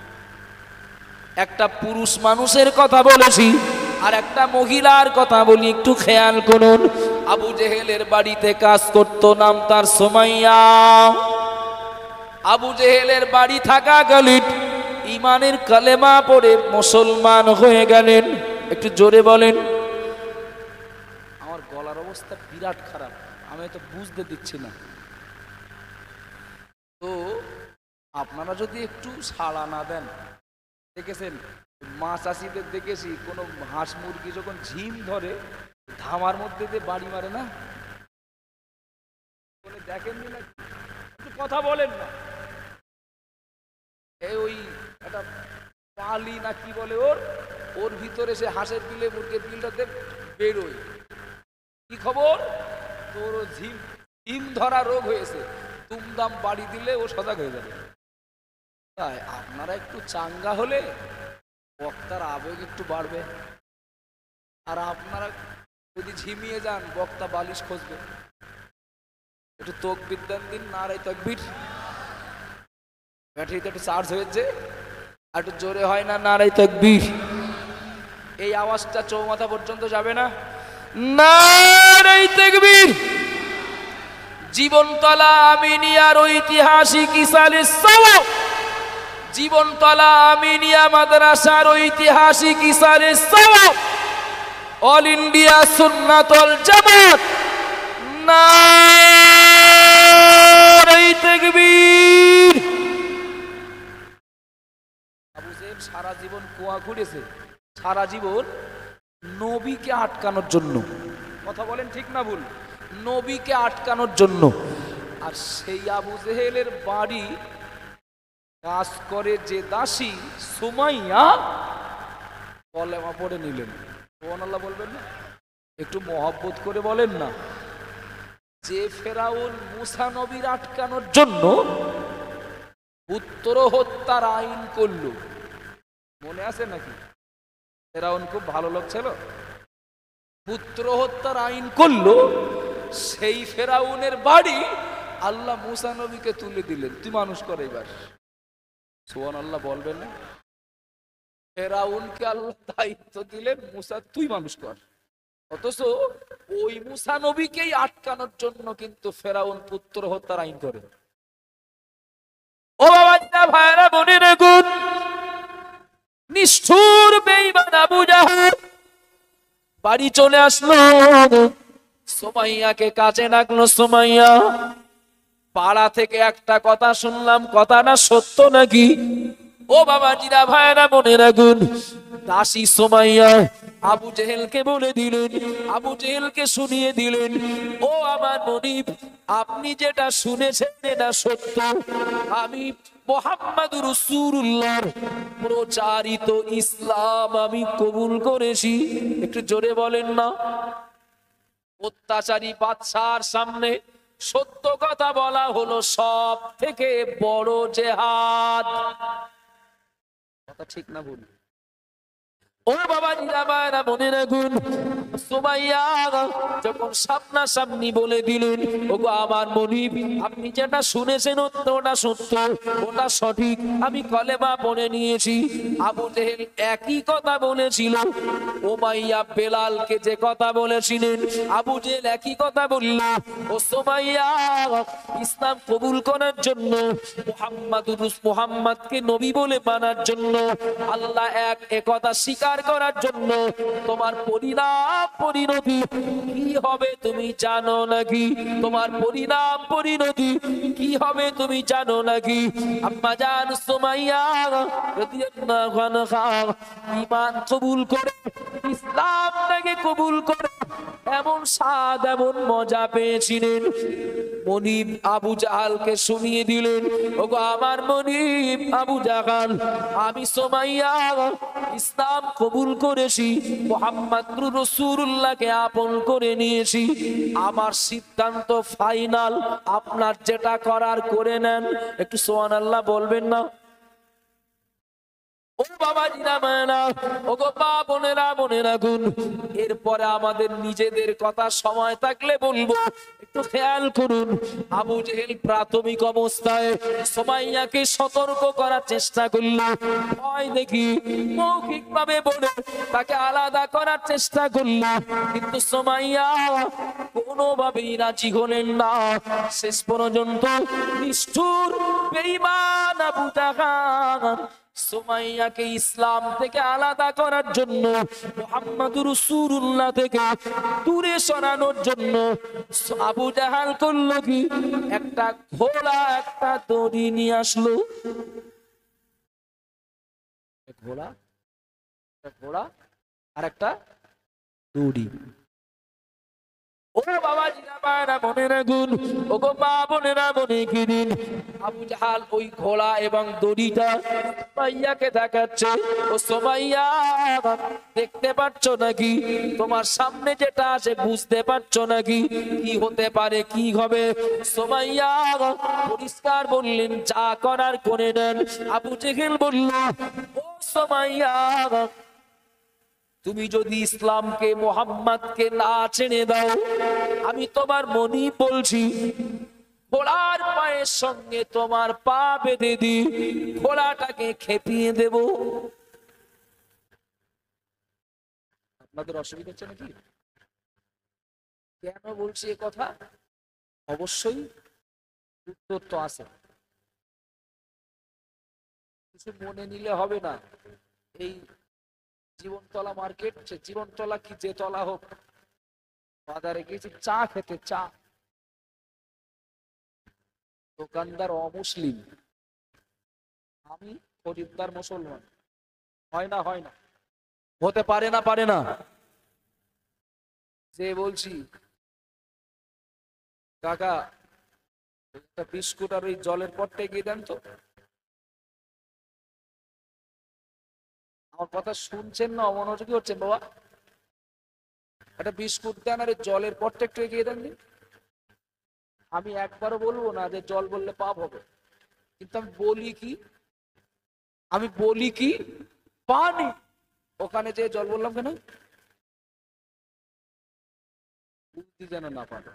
[SPEAKER 1] একটা পুরুষ মানুষের কথা বলেছি, আর একটা মহিলার কথা বলি, একটু খেয়াল করুন। আবু জেহেলের বাড়িতে কাজ করতো, নাম তার সুমাইয়া। আবু জেহেলের বাড়ি থাকাকালীন ইমানের কালেমা পড়ে মুসলমান হয়ে গেলেন। একটু জোরে বলেন। আমার গলার অবস্থা বিরাট খারাপ, আমি তো বুঝতে দিচ্ছি না। তো আপনারা যদি একটু সাড়া না দেন, দেখেছেন মাছ চাষিদের দেখেছি, কোনো হাঁস মুরগি যখন ঝিম ধরে ধামার মধ্যে দিয়ে বাড়ি মারে না, দেখেননি না? একটু কথা বলেন না। এই ওই একটা পালি না কি বলে, ওর ভিতরে সে হাঁসের পিলে মুরগির পিলটাতে বেরোয়। কি খবর? তোর ঝিম ধরা রোগ হয়েছে, তুমদাম বাড়ি দিলে ও সজাগ হয়ে যাবে। তাই আপনারা একটু চাঙ্গা হলে বক্তার আবেগ একটু বাড়বে, আর আপনারা যদি ঝিমিয়ে যান বক্তা বালিশ খুঁজবে। একটু তকবীর দেন দিন, নারে তকবীর। ব্যাটারিতে একটু চার্জ হয়েছে, আর একটু জোরে হয় না, নারে তকবীর। এই আওয়াজটা চৌমাথা পর্যন্ত যাবে না? নারে তকবীর। জীবনতলা আমিনিয়ার ঐতিহাসিক ইসালের সওয়াব, জীবনতলা আমিনিয়া মাদ্রাসার ঐতিহাসিক ইসালের সওয়াব, অল ইন্ডিয়া সুন্নাতুল জামাত, নারে তাকবীর। আবু জেহেল সারা জীবন কুয়া ঘুরেছে, সারা জীবন নবীকে আটকানোর জন্য। কথা বলেন ঠিক না ভুল? নবীকে আটকানোর জন্য। আর সেই আবু জেহেলের বাড়ি কাজ করে যে দাসী সুমাইয়া, কলেমা পড়ে নিলেন। সুবহানাল্লাহ বলবেন না? একটু মহব্বত করে বলেন না। যে ফেরাউন মুসা নবীর আটকানোর জন্য পুত্র হত্যার আইন করলো, মনে আছে নাকি? ফেরাউন খুব ভালো লোক ছিল, পুত্র হত্যার আইন করলো। সেই ফেরাউনের বাড়ি আল্লাহ মুসা নবীকে তুলে দিলেন, তুই মানুষ কর এবার। সুবহানাল্লাহ বলবেন না? ফেরাউনকে আল্লাহ দায়িত্ব দিলেন, মুসা তুই মানুষ কর। অথচ ওই মুসা নবীকেই আটকানোর জন্য কিন্তু ফেরাউন পুত্র হত্যার আইন করে। ও বাবা ভাইরা বোনের গুণ, নিষ্ঠুর বেঈমান আবু জাহেল বাড়ি চলে আসলো, সুমাইয়াকে কাছে ডাকলো। সুমাইয়া, পাড়া থেকে একটা কথা শুনলাম, কথাটা সত্য নাকি? ও বাবা জিরা ভাইরা বোনেরা গুণ, দাসী সুমাইয়া আবু জেহেলকে বলে দিলেন, আবু জেহেলকে শুনিয়ে দিলেন, ও আমার মনিব, আপনি যেটা শুনেছেন এটা সত্য। আমি মুহাম্মাদুর রাসূলুল্লাহর প্রচারিত ইসলাম আমি কবুল করেছি। একটু জোরে বলেন না। অত্যাচারী বাদশার সামনে সত্য কথা বলা হলো সব থেকে বড় জেহাদ। কথা ঠিক না ভুল? ও বাবা জিরাবায়রা মনে রাখুন, সুমাইয়া যখন সামনাসামনি বলে দিলেন, ওগো আমার মনিব, আপনি যেটা শুনেছেন ওটা সত্য, ওটা সঠিক, আমি কলেমা পড়ে নিয়েছি। আবু জেহেল একই কথা বলেছিল, উমাইয়া বেলালকে যে কথা বলেছিলেন, আবু জেহেল একই কথা বলল। ও সুমাইয়া, ইসলাম কবুল করার জন্য, মুহাম্মাদকে নবী বলে মানার জন্য, আল্লাহ এক, এ কথা স্বীকার করার জন্য তোমার পরিণতি কি হবে তুমি জানো নাকি? তোমার পরিণতি কি হবে তুমি জানো নাকি? আম্মা জান সুমাইয়া রাদিয়াল্লাহু আনহা ঈমান কবুল করে, ইসলামটাকে কবুল করে এমন স্বাদ, এমন মজা পেয়েছিলেন। মনিব আবু জাহালকে শুনিয়ে দিলেন, ওগো আমার মনিব আবু জাহাল, আমি সুমাইয়া ইসলাম কবুল করেছি, মুহাম্মদুর রাসূলুল্লাহকে আপন করে নিয়েছি। আমার সিদ্ধান্ত ফাইনাল, আপনার যেটা করার করে নেন। একটু সুবহানাল্লাহ বলবেন না? ও বাবাজিরা মায়েরা, ও গো মা বোনেরা, বোনেরা গুন, এরপরে আমাদের নিজেদের কথা সময় থাকলে বলবো, একটু খেয়াল করুন। আবু জেহেল প্রাথমিক অবস্থায় সুমাইয়াকে সতর্ক করার চেষ্টা করলো, ভয় দেখি মৌখিক ভাবে বলে তাকে আলাদা করার চেষ্টা করলো, কিন্তু সুমাইয়া কোনোভাবেই রাজি হলেন না। শেষ পর্যন্ত নিষ্ঠুর বেঈমান আবু জাহাল সুমাইয়াকে ইসলাম থেকে আলাদা করার জন্য, মুহাম্মাদুর রাসূলুল্লাহ থেকে দূরে সরানোর জন্য আবু জাহাল করলো কি, একটা ঘোড়া একটা দড়ি নিয়ে আসলো। ঘোড়া, ঘোড়া আর একটা দড়ি। ও বাবাজিরা মায়েরা বোনেরা গুন, ও গো মা বোনেরা মনে কিদিন, আবু জাহাল ওই ঘোড়া এবং দড়িটা সুমাইয়াকে দেখাচ্ছে। ও সুমাইয়া, দেখতে পাচ্ছ নাকি? তোমার সামনে যেটা আছে বুঝতে পারছো নাকি কি হতে পারে, কি হবে? সুমাইয়া পরিষ্কার বললেন, যা করার করে নেন। আবু জেহেল বলল, ও সুমাইয়া, তুমি যদি ইসলামকে মুহাম্মাদকে না ছেড়ে দাও, আমি তোমার মনি বলছি, ঘোড়ার পায়ের সঙ্গে তোমার পা বেঁধে দি, ঘোড়াটাকে খেপিয়ে দেব। আপনাদের অসুবিধা হচ্ছে নাকি? কেন বলছি এ কথা? অবশ্যই উত্তর তো আছে, কিছু মনে নিলে হবে না। এই জীবনতলা মার্কেট, সে জীবনতলা কি যে তলা হোক, বাজারে গেছি চা খেতে, চা, দোকানদার অমুসলিম, আমি খরিদ্দার মুসলমান, হয় না? হয় না? হতে পারে না? পারে না? যে বলছি, কাকা একটা বিস্কুট আর ওই জলের পটটা গিয়ে দেন তো। আমার কথা শুনছেন না অমনোযোগী হচ্ছেন বাবা? একটা বিস্কুট দেন আর জলের পটটা একটু এগিয়ে দেন দিন। আমি একবারও বলবো না যে জল বললে পাপ হবে, কিন্তু আমি বলি কি, আমি বলি কি, পানি। ওখানে যে জল বললাম কেন? বুঝতে যেন না পারে,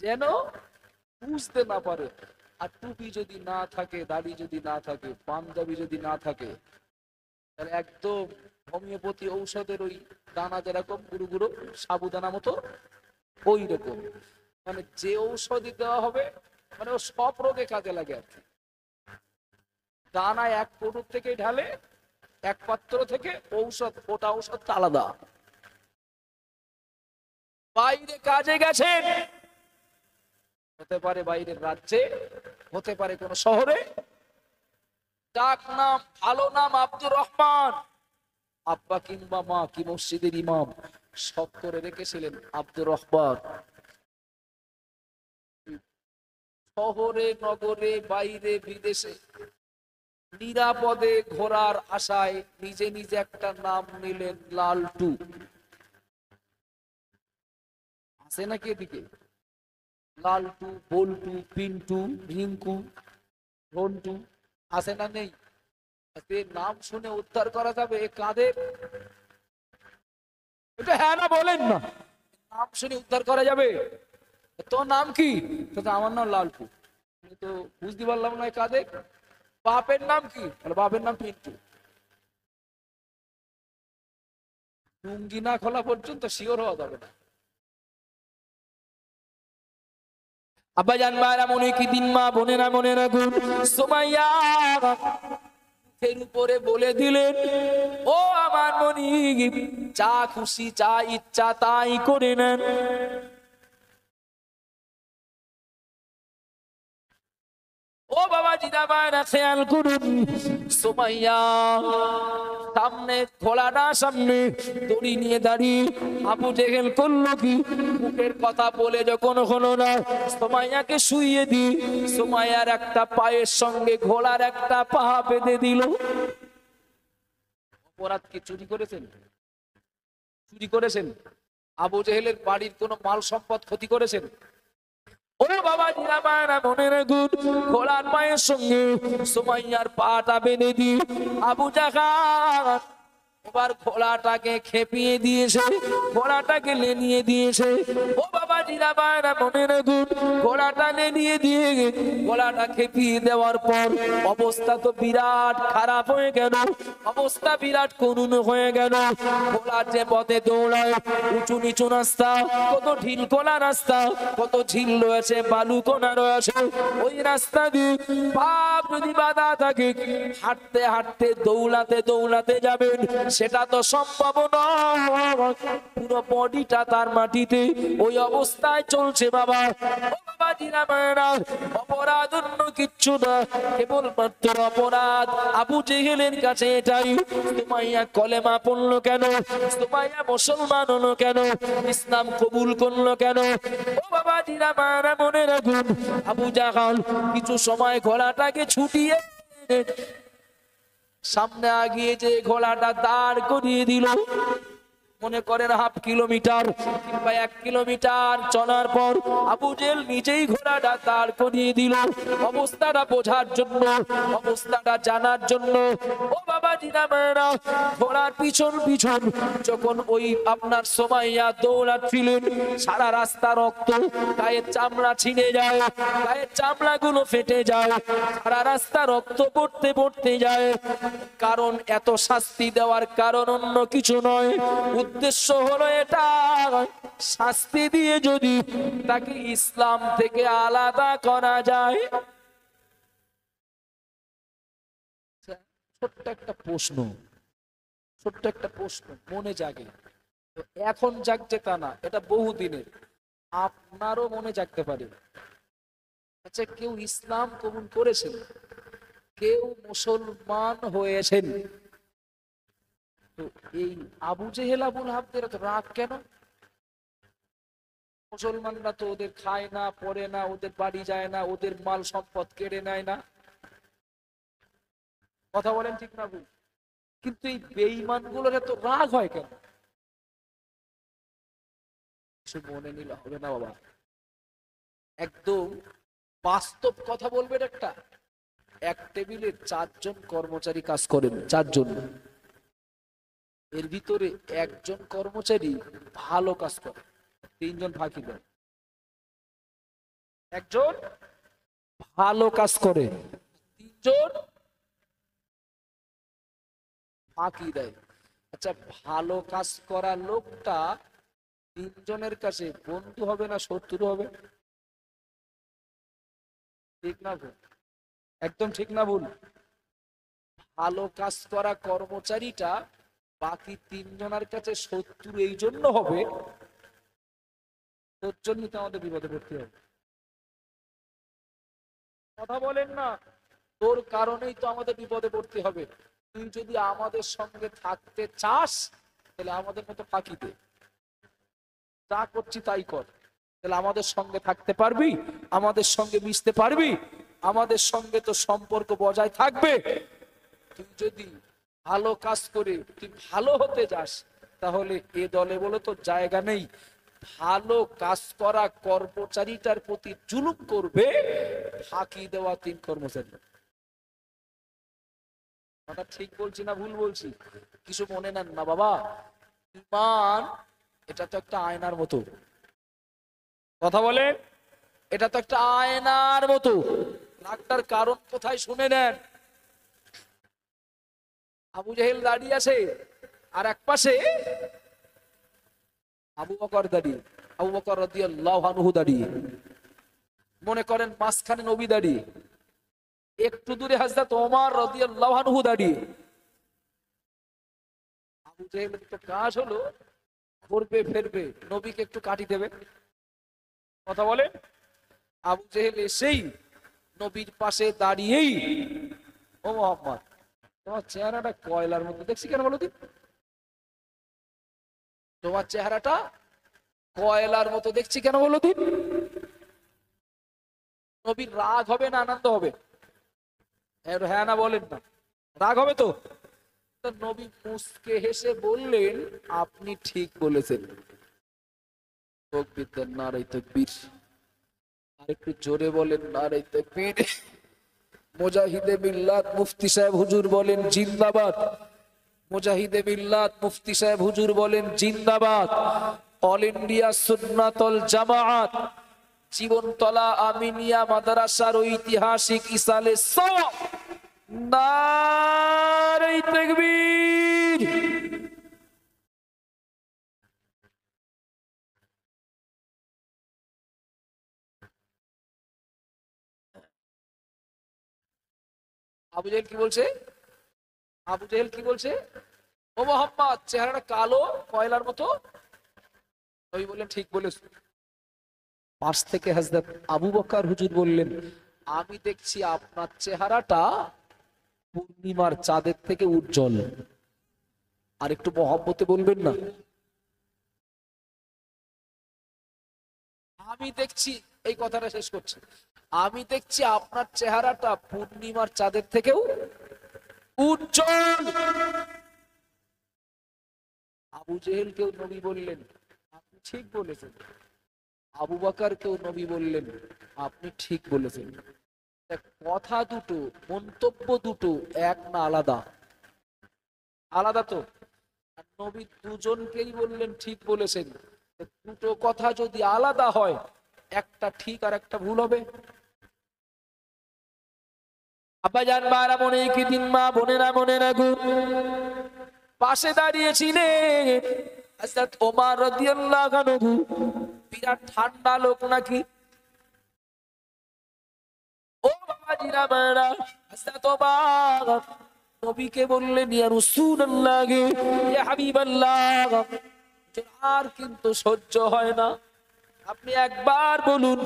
[SPEAKER 1] যেন বুঝতে না পারে। আর টুপি যদি না থাকে, দাড়ি যদি না থাকে, পাঞ্জাবি যদি না থাকে, তাহলে একদম হোমিওপ্যাথি ঔষধের ওই দানা যেরকম গুঁড়ো গুঁড়ো সাবুদানা মতো, ওই রকম। মানে যে ঔষধই দেওয়া হবে, মানে ও সব রোগে কাজে লাগে আর কি। দানা এক কৌটোর থেকে ঢালে, এক পাত্র থেকে, ঔষধ ওটা ঔষধটা আলাদা। বাইরে কাজে গেছেন, হতে পারে বাইরের রাজ্যে, হতে পারে কোন শহরে, ডাক নাম, ভালো নাম আব্দুর রহমান, আব্বা কিংবা মা কি মসজিদের ইমাম, সব করে রেখেছিলেন আব্দুর রহমান। শহরে নগরে বাইরে বিদেশে নিরাপদে ঘোরার আশায় নিজে নিজে একটা নাম নিলেন, লালটু। আছে নাকি এদিকে? লালটু, বল্টু, পিন্টু, রিঙ্কু, রন্টু, আছে না নেই? নাম শুনে উদ্ধার করা যাবে? এ কাদের? এটা হ্যাঁ না বলেন না? নাম শুনে উদ্ধার করা যাবে? তোর নাম কি? আমার নাম লালটু। তো বুঝতে পারলাম না কাদের। বাপের নাম কি? বাপের নাম পিন্টু। লুঙ্গি না খোলা পর্যন্ত শিওর হওয়া যাবে না। আব্বাজান মায়েরা মনে কি দিন, মা বোনেরা মনেরা গুণ, সুমাইয়া এর উপরে বলে দিলেন, ও আমার মনি, যা খুশি যা ইচ্ছা তাই করে নেন। ও বাবা জিদা মায়েরা খেয়াল করুন, সুমাইয়া সামনে ঘোড়াটা, সামনে দড়ি নিয়ে দাঁড়িয়ে আবু জেহেল করলো কি, মুখের কথা বলে যখন হলো না, সুমাইয়াকে শুইয়ে দি, সুমাইয়ার একটা পায়ের সঙ্গে ঘোড়ার একটা পা বেঁধে দিল। অপরাধ কি চুরি করেছেন? চুরি করেছেন? আবু জেহেলের বাড়ির কোনো মাল সম্পদ ক্ষতি করেছেন? ও বাবা জিরামানা মনে রাখুন, ঘোড়ার পায়ের সঙ্গে সুমাইয়ার পাটা বেঁধে দিয়ে আবু জাহাল এবার ঘোড়াটাকে খেপিয়ে দিয়েছে, ঘোড়াটাকে লেনিয়ে দিয়েছে। ও বাবা জিরামানা মনে রাখুন, ঘোড়াটা লেনিয়ে দিয়ে ঘোড়াটা খেপিয়ে দেওয়ার পর অবস্থা তো বিরাট খারাপ হয়ে গেল, অবস্থা বিরাট করুণ হয়ে গেল। ঘোড়ার যে পথে দৌড়ায়, উঁচু নিচু রাস্তা, কত ঢিল কোনা রাস্তা, কত ঝিল রয়েছে, বালু কোনা রয়েছে, ওই রাস্তা দিয়ে পাপ যদি বাধা থাকে, হাঁটতে হাঁটতে দৌড়াতে দৌড়াতে যাবেন, সেটা তো সম্ভব নয়। পুরো বডিটা তার মাটিতে, ওই অবস্থায় চলছে বাবা। ও বাবা জিরামানা, অপরাধ অন্য কিচ্ছু না, কেবলমাত্র অপরাধ আবু জেহেলের কাছে এটাই, সুমাইয়া কলেমা পড়লো কেন, সুমাইয়া মুসলমান হলো কেন, ইসলাম কবুল করলো কেন। ও বাবা জিরামানা মনে রাখুন, আবু জাহাল কিছু সময় ঘোড়াটাকে ছুটিয়ে সামনে আগিয়ে যে ঘোড়াটা দাঁড় করিয়ে দিল, মনে করেন হাফ কিলোমিটার কিংবা 1 কিলোমিটার চলার পর আবু জেহেল নিজেই ঘোড়াটা দাঁড় করিয়ে দিল, অবস্থাটা বোঝার জন্য, অবস্থাটা জানার জন্য। ও বাবা জিরামানা, ঘোড়ার পিছন পিছন যখন ওই আপনার সুমাইয়া দৌড়াচ্ছিলেন, সারা রাস্তা রক্ত, গায়ের চামড়া ছিঁড়ে যায়, গায়ের চামড়াগুলো ফেটে যায়, সারা রাস্তা রক্ত পড়তে পড়তে যায়। কারণ এত শাস্তি দেওয়ার কারণ অন্য কিছু নয়, উদ্দেশ্য হলো এটা, শাস্তি দিয়ে যদি তাকে ইসলাম থেকে আলাদা করা যায়। ছোট্ট একটা প্রশ্ন, ছোট্ট একটা প্রশ্ন মনে জাগে, এখন জাগছে তা না, এটা বহুদিনের, আপনারও মনে জাগতে পারে। আচ্ছা, কেউ ইসলাম কবুল করেছেন, কেউ মুসলমান হয়েছেন, তো এই আবু জেহেল আবুল হাবদের এত রাগ কেন? মুসলমানরা তো ওদের খায় না, পড়ে না, ওদের বাড়ি যায় না, ওদের মাল সম্পদ কেড়ে নেয় না, কথা বলেন ঠিক না ভুল? কিন্তু এই বেঈমান গুলোর এত রাগ হয় কেন? কিছু মনে নিলে হবে না বাবা, একদম বাস্তব কথা বলবেন। একটা এক টেবিলে 4 জন কর্মচারী কাজ করেন, 4 জন, এর ভিতরে একজন কর্মচারী ভালো কাজ করে, 3 জন ফাঁকি দেয়। একজন ভালো কাজ করে, 3 জন ফাঁকি দেয়। আচ্ছা, ভালো কাজ করা লোকটা 3 জনের কাছে বন্ধু হবে না শত্রু হবে? ঠিক না ভুল? একদম ঠিক না ভুল? ভালো কাজ করা কর্মচারীটা বাকি 3 জনের কাছে শত্রু এই জন্য হবে, তোর জন্যই তো আমাদের বিপদে পড়তে হবে। কথা বলেন না, তোর কারণেই তো আমাদের বিপদে পড়তে হবে। তুই যদি আমাদের সঙ্গে থাকতে চাস, তাহলে আমাদের মতো ফাঁকি দে, যা করছি তাই কর, তাহলে আমাদের সঙ্গে থাকতে পারবি, আমাদের সঙ্গে মিশতে পারবি, আমাদের সঙ্গে তো সম্পর্ক বজায় থাকবে। তুই যদি ভালো কাজ করে তুই ভালো হতে যাস, তাহলে এ দলে বলে তো জায়গা নেই। ভালো কাজ করা কর্মচারীটার প্রতি জুলুম করবে ফাঁকি দেওয়া 3 কর্মচারী। কথা ঠিক বলছি না ভুল বলছি? কিছু মনে নেন না বাবা, ঈমান এটা তো একটা আয়নার মতো, কথা বলে, এটা তো একটা আয়নার মতো। রাগটার কারণ কোথায় শুনে নেন। আবু জেহেল দাঁড়িয়ে আছে, আর এক পাশে আবু বকর দাঁড়িয়ে, আবু বকর রাদিয়াল্লাহু আনহু দাঁড়িয়ে, মনে করেন মাঝখানে নবী দাঁড়িয়ে, একটু দূরে হযরত ওমর রাদিয়াল্লাহু আনহু দাঁড়িয়ে। আবু জেহেলের তো কাজ হলো ঘুরবে ফিরবে, নবীকে একটু কাটি দেবে, কথা বলে। আবু জেহেল এসেই নবীর পাশে দাঁড়িয়েই, ও মুহাম্মদ, তোমার চেহারাটা কয়লার মতো দেখছি কেন বলো দিন? তোমার চেহারাটা কয়লার মতো দেখছি কেন বলো দিন? নবীর রাগ হবে না আনন্দ হবে? হ্যাঁ না বলেন না, রাগ হবে তো? নবী মুস্কে হেসে বললেন, আপনি ঠিক বলেছেন। তাকবীর দেন, নারে তাকবীর। আর একটু জোরে বলেন নারে তাকবীর। মুজাহিদে মিল্লাত মুফতি সাহেব হুজুর বলেন জিন্দাবাদ। মুজাহিদে মিল্লাত মুফতি সাহেব হুজুর বলেন জিন্দাবাদ। অল ইন্ডিয়া সুন্নাতুল জামাআত জীবনতলা আমিনিয়া মাদ্রাসার ঐতিহাসিক ইসালে সওয়াব। নারে তাকবীর। আবু জেহেল কি বলছে? আবু জেহেল কি বলছে? ও মোহাম্মদ, চেহারাটা কালো কয়লার মতো। নবী বললেন ঠিক বলেছ। পাশ থেকে হযরত আবু বকর হুজুর বললেন, আমি দেখছি আপনার চেহারাটা পূর্ণিমার চাঁদের থেকে উজ্জ্বল। আর একটু মহব্বতে বলবেন না? আমি দেখছি, এই কথাটা শেষ করছি, আমি দেখছি আপনার চেহারাটা পূর্ণিমার চাঁদের থেকেও উজ্জ্বল। আবু জেহেল কেউ নবী বললেন আপনি ঠিক বলেছেন। আবু বকর কেউ নবী বললেন আপনি ঠিক বলেছেন। কথা দুটো, মন্তব্য দুটো এক না আলাদা? আলাদা তো। আর নবী দুজনকেই বললেন ঠিক বলেছেন। দুটো কথা যদি আলাদা হয়, একটা ঠিক আর একটা ভুল হবে। আব্বাজান মারা মনে কি দিন, মা বোনেরা মনে রাখুন, পাশে দাঁড়িয়েছিলেন হযরত ওমর রাদিয়াল্লাহু আনহু। বিরাট ঠান্ডা লোক নাকি? ও বাবাজিরা মারা, হযরত ওমর নবীকে বললেন ইয়া রাসূলুল্লাহ, ইয়া হাবিবাল্লাহ, আর কিন্তু সহ্য হয় না, আপনি একবার বলুন।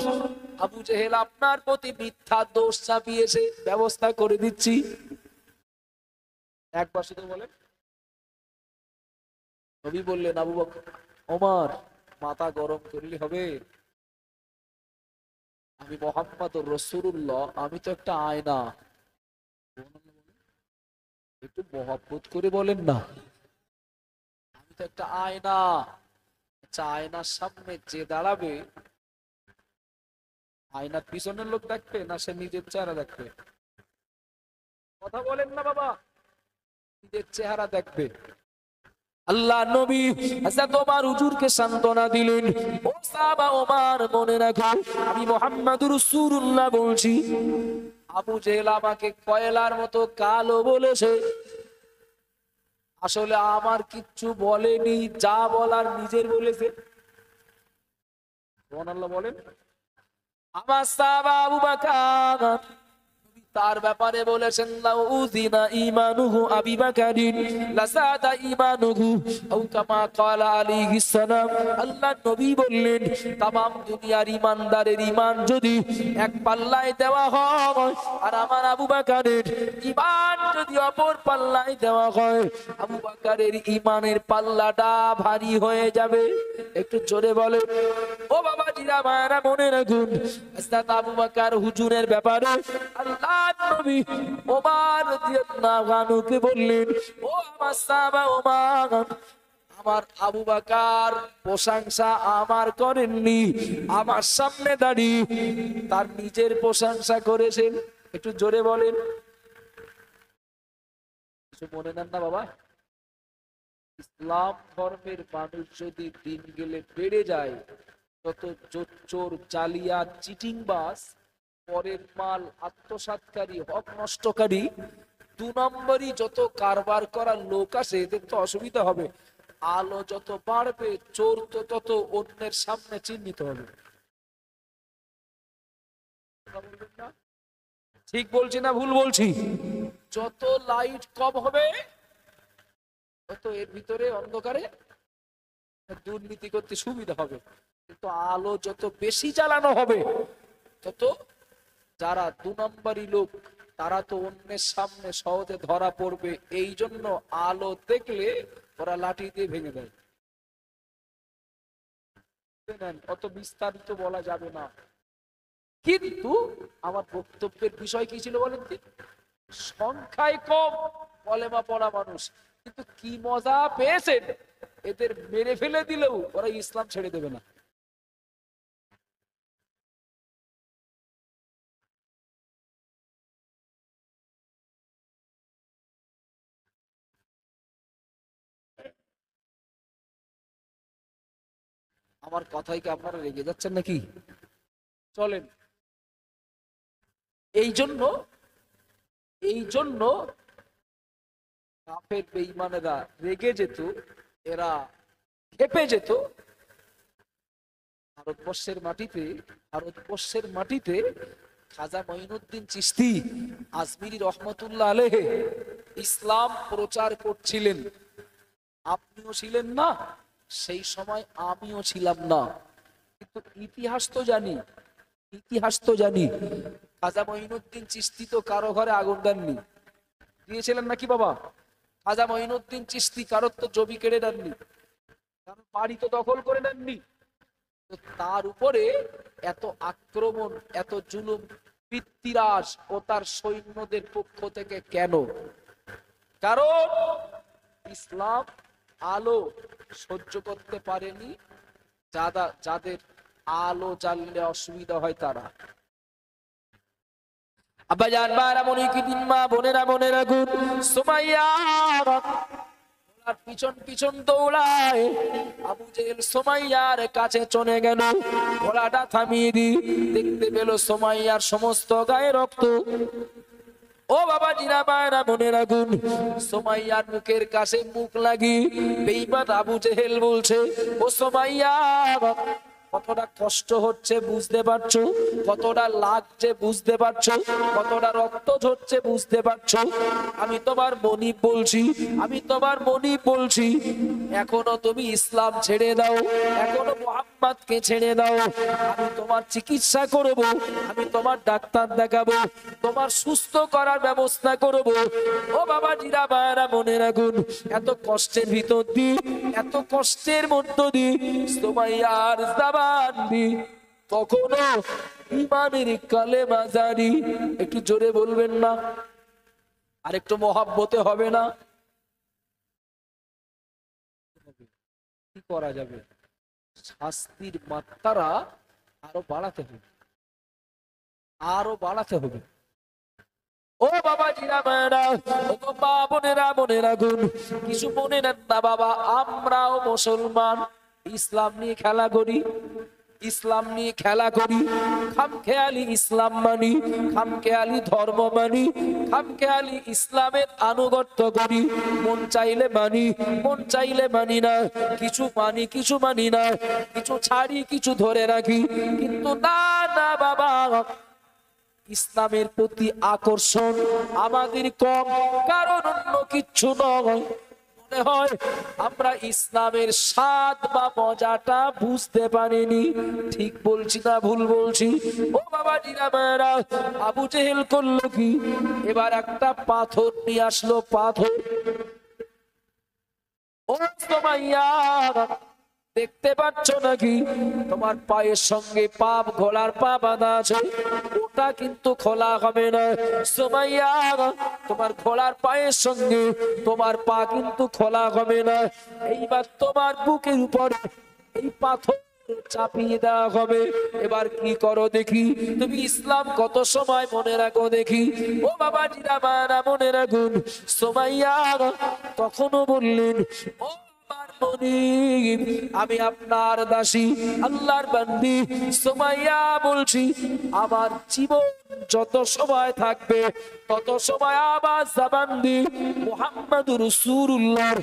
[SPEAKER 1] আবু জেহেল আপনার প্রতি মিথ্যা দোষ চাপিয়েছে, ব্যবস্থা করে দিচ্ছি। একবার শুধু বলেন। নবী বললেন আবু বকর, ওমর মাথা গরম করলে হবে? আমি মুহাম্মদুর রাসূলুল্লাহ, আমি তো একটা আয়না। একটু মহব্বত করে বলেন না। আমি তো একটা আয়না। আচ্ছা, আয়নার সামনে যে দাঁড়াবে, আয়নার পিছনের লোক দেখবে না সে নিজের চেহারা দেখবে? কথা বলেন না বাবা। নিজের চেহারা দেখবে। আল্লাহ নবী হযরত ওমর হুজুরকে সান্ত্বনা দিলেন, ও সাহাবা ওমর মনে রাখো, আমি মুহাম্মদুর রাসূলুল্লাহ বলছি। আবু জেহেল আমাকে কয়লার মতো কালো বলেছে, আসলে আমার কিচ্ছু বলেনি, যা বলার নিজের বলেছে। সুবহানাল্লাহ বলেন। আমার সাহাবা আবু বকর তার ব্যাপারে বলেছেন, লাউযিনা ঈমানুহু আবি বকরিন লাযাদা ঈমানুহু আও কামা ক্বালা আলাইহিস সালাম। আল্লাহ নবী বললেন, तमाम দুনিয়ার ঈমানদারের ঈমান যদি এক পাল্লায় দেওয়া হয়, আর আমার আবু বকরের ঈমান যদি অপর পাল্লায় দেওয়া হয়, আবু বকরের ঈমানের পাল্লাটা ভারী হয়ে যাবে। একটু জোরে বলে। ও বাবা জিরা মায়েরা মনে রাখুন, হযরত আবু বকর হুজুরের ব্যাপারে আল্লাহ নবী ওমর রাদিয়াল্লাহু আনহুকে বললেন, ও আমার সাহাবা ওমর, আমার আবু বকর প্রশংসা আমার করেননি, আমার সামনে দাঁড়িয়ে তার নিজের প্রশংসা করেছেন। একটু জোরে বলেন। কিছু মনে নেন না বাবা। ইসলাম ধর্মের মানুষ যদি দিন গেলে বেড়ে যায়, তত চোর জালিয়া চিটিংবাজ, পরের মাল আত্মসাৎকারী, হক নষ্টকারী, দু নম্বরই যত কারবার করার লোক আছে, এদের তো অসুবিধা হবে। আলো যত বাড়বে, চোর তো তত অন্যের সামনে চিহ্নিত হবে। ঠিক বলছি না ভুল বলছি? যত লাইট কম হবে, তত এর ভিতরে অন্ধকারে দুর্নীতি করতে সুবিধা হবে। কিন্তু আলো যত বেশি জ্বালানো হবে, তত যারা দু নম্বরী লোক, তারা তো অন্যের সামনে সহজে ধরা পড়বে। এই জন্য আলো দেখলে ওরা লাঠি দিয়ে ভেঙে দেয়। অত বিস্তারিত বলা যাবে না, কিন্তু আমার বক্তব্যের বিষয় কি ছিল বলেন? সংখ্যায় কম কলেমা পড়া মানুষ, কিন্তু কি মজা পেয়েছেন। এদের মেরে ফেলে দিলেও ওরা ইসলাম ছেড়ে দেবে না। আমার কথাই কি আপনারা রেগে যাচ্ছেন নাকি? চলেন। এই জন্য এই জন্য কাফের বেঈমানেরা রেগে যেত, এরা খেপে যেত। ভারতবর্ষের মাটিতে খাজা মঈনুদ্দিন চিশতি আজমিরি রহমতুল্লাহ আলাইহি ইসলাম প্রচার করছিলেন। আপনিও ছিলেন না, সেই সময় আমিও ছিলাম না, কিন্তু ইতিহাস তো জানি খাজা মঈনুদ্দিন চিশতি তো কারো ঘরে আগুন দেননি। দিয়েছিলেন নাকি বাবা? খাজা মঈনুদ্দিন চিশতি কারোর তো জমি কেড়ে নেননি, কারণ বাড়ি তো দখল করে নেননি। তো তার উপরে এত আক্রমণ, এত জুলুম, পিতৃরাজ ও তার সৈন্যদের পক্ষ থেকে কেন? কারণ ইসলাম আলো সহ্য করতে পারেনি। যাদের আলো জ্বাললে অসুবিধা হয় তারা। আব্বাজান বারা মনে কি দিন মা বোনেরা গুণ সুমাইয়া পিছন পিছন দৌড়ায়। আবু জেহেল সুমাইয়ার কাছে চলে গেল, ঘোড়াটা থামিয়ে দি। দেখতে পেল সুমাইয়ার সমস্ত গায়ে রক্ত। ও বাবা জিরা বায়রা বোনেরা গুণ, সুমাইয়ার মুখের কাছে মুখ লাগি বেঈমান আবু জেহেল বলছে, ও সুমাইয়া কতটা কষ্ট হচ্ছে বুঝতে পারছো, কতটা লাগছে বুঝতে পারছো, কতটা রক্ত ঝরছে বুঝতে পারছো। আমি তোমার মনিব বলছি, এখনো তুমি ইসলাম ছেড়ে দাও, এখনো মুহাম্মদকে ছেড়ে দাও। আমি তোমার চিকিৎসা করব, আমি তোমার ডাক্তার দেখাবো, তোমার সুস্থ করার ব্যবস্থা করব। ও বাবা জিরা বায়রা মনে রাখুন, এত কষ্টের ভিতর দিয়ে, এত কষ্টের মধ্য দিয়ে সুমাইয়ার জবান দিয়ে কখনো ঈমানের কালেমা জারি। একটু জোরে বলবেন না? আর একটু মহাব্বতে হবে না? কি করা যাবে? শাস্তির মাত্রা আরো বাড়াতে হবে। ও বাবা জিরা বায়রা, ও বাবা বোনেরা গুণ, কিছু মনে নেন না বাবা। আমরাও মুসলমান, ইসলাম নিয়ে খেলা করি, খামখেয়ালি ইসলাম মানি, খামখেয়ালি ধর্ম মানি, খামখেয়ালি ইসলামের আনুগত্য করি। মন চাইলে মানি না, কিছু মানি না, কিছু ছাড়ি, কিছু ধরে রাখি। কিন্তু না বাবা, ইসলামের প্রতি আকর্ষণ আমাদের কম, কারণ অন্য কিচ্ছু নয়। মনে হয় আমরা ইসলামের স্বাদ বা মজাটা বুঝতে পারিনি। ঠিক বলছি না ভুল বলছি? ও বাবা জিরা মেয়েরা, আবু জেহেল করলো কি? এবার একটা পাথর নিয়ে আসলো। পাথর। ও সুমাইয়া, দেখতে পাচ্ছ নাকি তোমার পায়ের সঙ্গে ঘোড়ার পা বাঁধা আছে? ওটা কিন্তু খোলা হবে না সুমাইয়া। তোমার ঘোড়ার পায়ের সঙ্গে তোমার পা কিন্তু খোলা হবে না। এইবার তোমার বুকের উপরে এই পাথর চাপিয়ে দেওয়া হবে। এবার কি করো দেখি? তুমি ইসলাম কত সময় মনে রাখো দেখি। ও বাবা জিরা বায়রা মনে রাখুন, সুমাইয়া তখনও বললেন, ও আমি আপনার দাসী, আল্লাহর বান্দি সুমাইয়া বলছি, আমার জীবন যত সময় থাকবে তত সময় আমার জবান দিয়ে মুহাম্মাদুর রাসূলুল্লাহর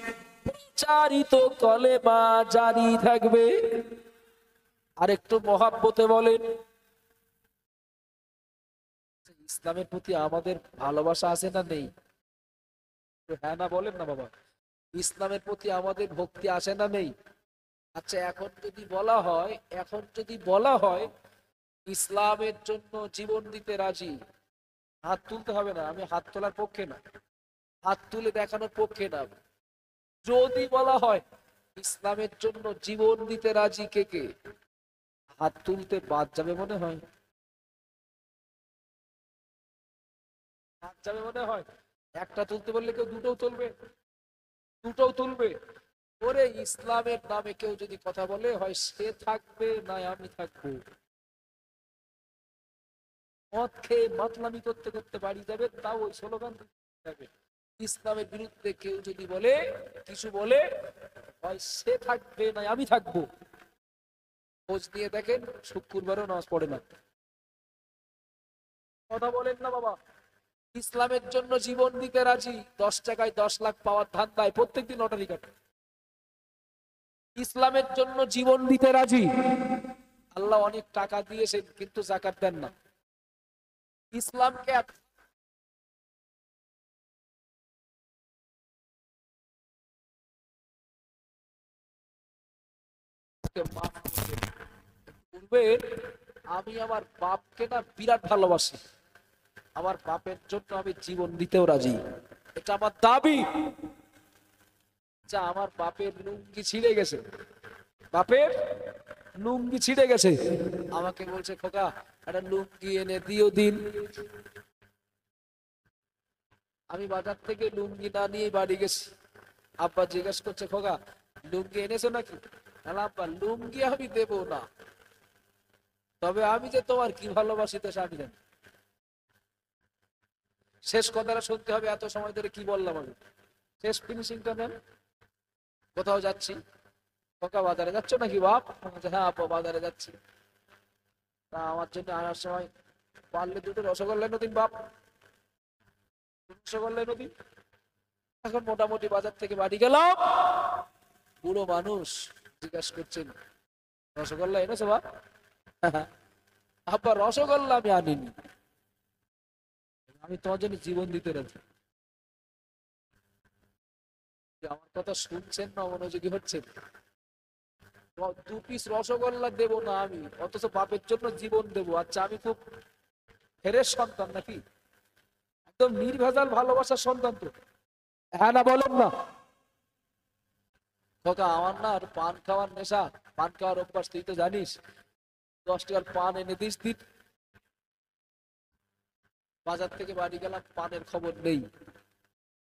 [SPEAKER 1] প্রচারিত কলেমা জারি থাকবে। আরেকটু মহাব্বতে বলেন, ইসলামের প্রতি আমাদের ভালোবাসা আছে না নেই? হ্যাঁ না বলেন না বাবা। ইসলামের প্রতি আমাদের ভক্তি আসে না নেই? আচ্ছা, এখন যদি বলা হয় ইসলামের জন্য জীবন দিতে রাজি, হাত তুলতে হবে না। আমি হাত তোলার পক্ষে না, হাত তুলে দেখানোর পক্ষে না। যদি বলা হয় ইসলামের জন্য জীবন দিতে রাজি কে কে, হাত তুলতে বাদ যাবে মনে হয়? হাত যাবে মনে হয়? একটা তুলতে বললে কেউ দুটোও তুলবে। ওরে ইসলামের নামে কেউ যদি কথা বলে, হয় সে থাকবে না আমি থাকবো। মদ খেয়ে মাতলামি করতে করতে বাড়ি যাবে, তাও ওই স্লোগান যাবে। ইসলামের বিরুদ্ধে কেউ যদি কিছু বলে, হয় সে থাকবে না আমি থাকবো। খোঁজ নিয়ে দেখেন শুক্রবারও নামাজ পড়ে না। কথা বলেন না বাবা। ইসলামের জন্য জীবন দিতে রাজি, 10 টাকায় 10 লাখ পাওয়ার ধান্দায় প্রত্যেকদিন লটারি কাটে। ইসলামের জন্য জীবন দিতে রাজি, আল্লাহ অনেক টাকা দিয়েছেন কিন্তু যাকাত দেন না। ইসলামকে মাফ করবেন। বলবেন, আমি আমার বাপকে না বিরাট ভালোবাসি, আমার বাপের জন্য আমি জীবন দিতেও রাজি, এটা আমার দাবি। যা আমার বাপের লুঙ্গি ছিঁড়ে গেছে, বাপের লুঙ্গি ছিঁড়ে গেছে, আমাকে বলছে খোকা একটা লুঙ্গি এনে দিও দিন। আমি বাজার থেকে লুঙ্গি না নিয়ে বাড়ি গেছি, আব্বা জিজ্ঞেস করছে খোকা লুঙ্গি এনেছো নাকি? আব্বা লুঙ্গি আমি দেবো না, তবে আমি যে তোমার কি ভালোবাসি তো আমি জানি। শেষ কথাটা শুনতে হবে, এত সময় ধরে কি বললাম আমি, শেষ ফিনিশিংটা নেন। কোথাও যাচ্ছি, খোকা বাজারে যাচ্ছ নাকি বাপ? হ্যাঁ আব্বা বাজারে যাচ্ছি। তা আমার জন্য আনার সময় পারলে দুটো রসগোল্লা এনে দিন বাপ, রসগোল্লা এনে দিন। এখন মোটামুটি বাজার থেকে বাড়ি গেলাম, বুড়ো মানুষ জিজ্ঞাসা করছেন রসগোল্লা এনেছো বাপ? আব্বা রসগোল্লা আমি আনিনি, আমি তোমার জন্য জীবন দিতে রাজি। আমার কথা শুনছেন না, মনোযোগী হচ্ছেন? 2 পিস রসগোল্লা দেবো না আমি, অথচ বাপের জন্য জীবন দেবো। আচ্ছা আমি খুব হেরের সন্তান নাকি? একদম নির্ভেজাল ভালোবাসার সন্তান তো, হ্যাঁ না বলেন না? খোকা আমার না আর পান খাওয়ার নেশা, পান খাওয়ার অভ্যাস তুই তো জানিস, 10 টাকার পান এনে দিস দিন। বাজার থেকে বাড়ি গেলাম, পানের খবর নেই।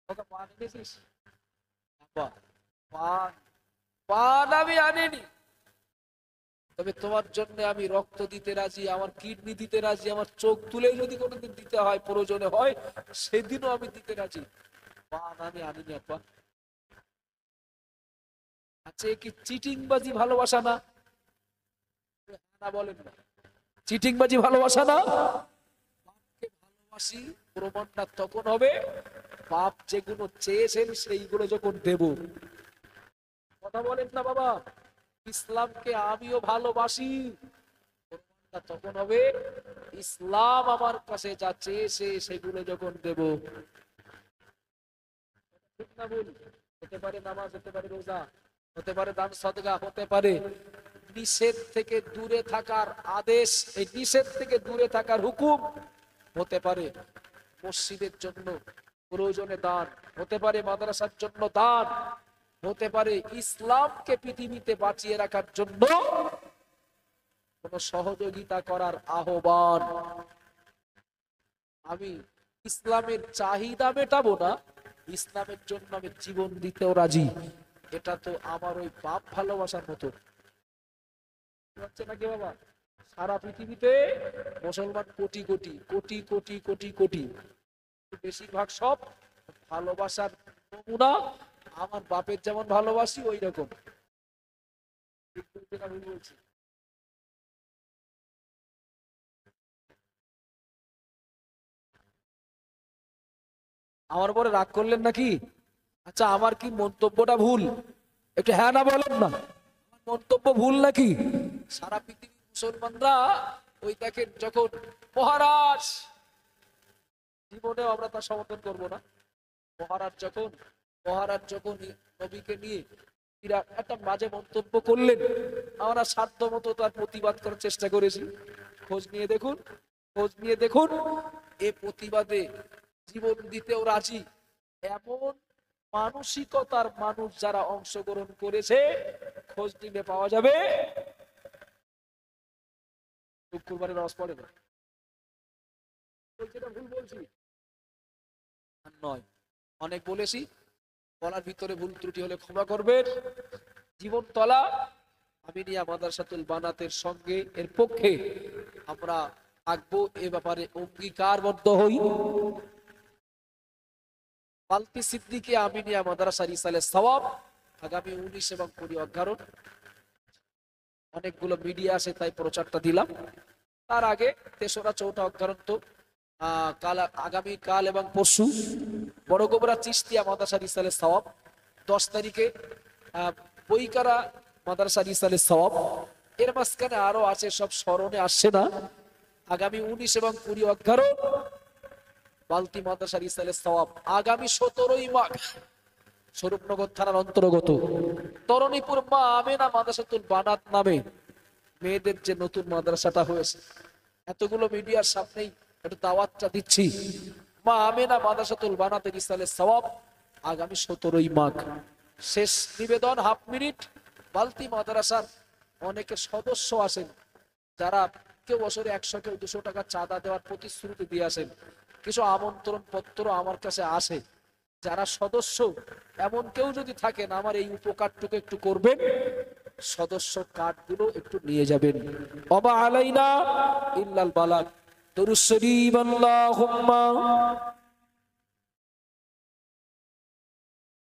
[SPEAKER 1] খোকা পান এনেছিস? পান পান আমি আনিনি, তবে তোমার জন্য আমি রক্ত দিতে রাজি, আমার কিডনি দিতে রাজি, আমার চোখ তুলে যদি কোনোদিন দিতে হয়, প্রয়োজনে হয় সেদিনও আমি দিতে রাজি। পান আমি আনিনি আপা। আচ্ছা কি চিটিংবাজি ভালোবাসা না? না বলেন না, চিটিংবাজি ভালোবাসা না? বাপকে ভালোবাসি প্রমাণটা তখন হবে বাপ যেগুলো চেয়েছেন সেইগুলো যখন দেব। কথা বলেন না বাবা। ইসলামকে আমিও ভালোবাসি, প্রমাণটা তখন হবে ইসলাম আমার কাছে যা চেয়েছে সেগুলো যখন দেব। ঠিক না ভুল? হতে পারে নামাজ, হতে পারে রোজা, হতে পারে দান সদকা, হতে পারে নিষেধ থেকে দূরে থাকার আদেশ, এই নিষেধ থেকে দূরে থাকার হুকুম, হতে পারে মসজিদের জন্য প্রয়োজনে দান, হতে পারে মাদ্রাসার জন্য দান, হতে পারে ইসলামকে পৃথিবীতে বাঁচিয়ে রাখার জন্য কোন সহযোগিতা করার আহ্বান। আমি ইসলামের চাহিদা মেটাবো না, ইসলামের জন্য আমি জীবন দিতেও রাজি। এটা তো আমার ওই বাপ ভালোবাসার মতো হচ্ছে নাকি বাবা? সারা পৃথিবীতে মুসলমান কোটি কোটি কোটি কোটি কোটি কোটি, বেশিরভাগ সব ভালোবাসার নমুনা আমার বাপের যেমন ভালোবাসি ওই রকম। আমি বলছি আমার উপরে রাগ করলেন নাকি? আচ্ছা আমার কি মন্তব্যটা ভুল? একটু হ্যাঁ না বলেন না, আমার মন্তব্য ভুল নাকি? সারা পৃথিবীর মুসলমানরা ওই দেখেন যখন মহারাজ, জীবনেও আমরা তার সমর্থন করবো না, মহারাজ যখন নবীকে নিয়ে একটা বাজে মন্তব্য করলেন, আমরা সাধ্য মতো তার প্রতিবাদ করার চেষ্টা করেছি। খোঁজ নিয়ে দেখুন, খোঁজ নিয়ে দেখুন, এ প্রতিবাদে জীবন দিতেও রাজি এমন মানসিকতার মানুষ যারা অংশগ্রহণ করেছে, খোঁজ নিলে পাওয়া যাবে। শুক্রবারে নামাজ পড়ে না, ভুল বলছি নয়, অনেক বলেছি, বলার ভিতরে ভুল ত্রুটি হলে ক্ষমা করবেন। জীবনতলা আমিনিয়া মাদ্রাসাতুল বানাতের সঙ্গে এর পক্ষে আমরা থাকবো, এ ব্যাপারে অঙ্গীকারবদ্ধ হই। বালতি সিদ্দিকী আমিনিয়া মাদ্রাসা রিসালে সওয়াব আগামী 19 এবং 20 অজ্ঞারণ
[SPEAKER 2] অনেকগুলো মিডিয়া আছে তাই প্রচারটা দিলাম। তার আগে তেসরা চৌঠা অজ্ঞারন্ত আগামী কাল এবং পরশু বড় গোবরা চিস্তিয়া মাদ্রাসা রিসালের সওয়াব, 10 তারিখে বইকারা মাদ্রাসা রিসালের সওয়াব। এর মাঝখানে আরো আছে, সব স্মরণে আসছে না। আগামী 19 এবং 20 অজ্ঞারণ বালতি মাদ্রাসা রিসালের সওয়াব। আগামী 17ই মাঘ স্বরূপনগর থানার অন্তর্গত তরণীপুর মা আমেনা মাদ্রাসাতুল বানাত নামে মেয়েদের যে নতুন মাদ্রাসাটা হয়েছে, এতগুলো মিডিয়ার সামনেই একটু দাওয়াতটা দিচ্ছি। মা আমেনা মাদ্রাসাতুল বানাতের রিসালের সওয়াব আগামী 17ই মাঘ। শেষ নিবেদন, হাফ মিনিট। বালতি মাদ্রাসার অনেকে সদস্য আছেন যারা কেউ বছরে 100 কেউ 200 টাকা চাঁদা দেওয়ার প্রতিশ্রুতি দিয়ে আসেন। কিছু আমন্ত্রণ পত্র আমার কাছে আসে। যারা সদস্য এমন কেউ যদি থাকেন, আমার এই উপকারটুকু একটু করবেন, সদস্য কার্ডগুলো একটু নিয়ে যাবেন। ওমা আলাইনা ইল্লাল বালাগ। দরুদ শরীফ আল্লাহুম্মা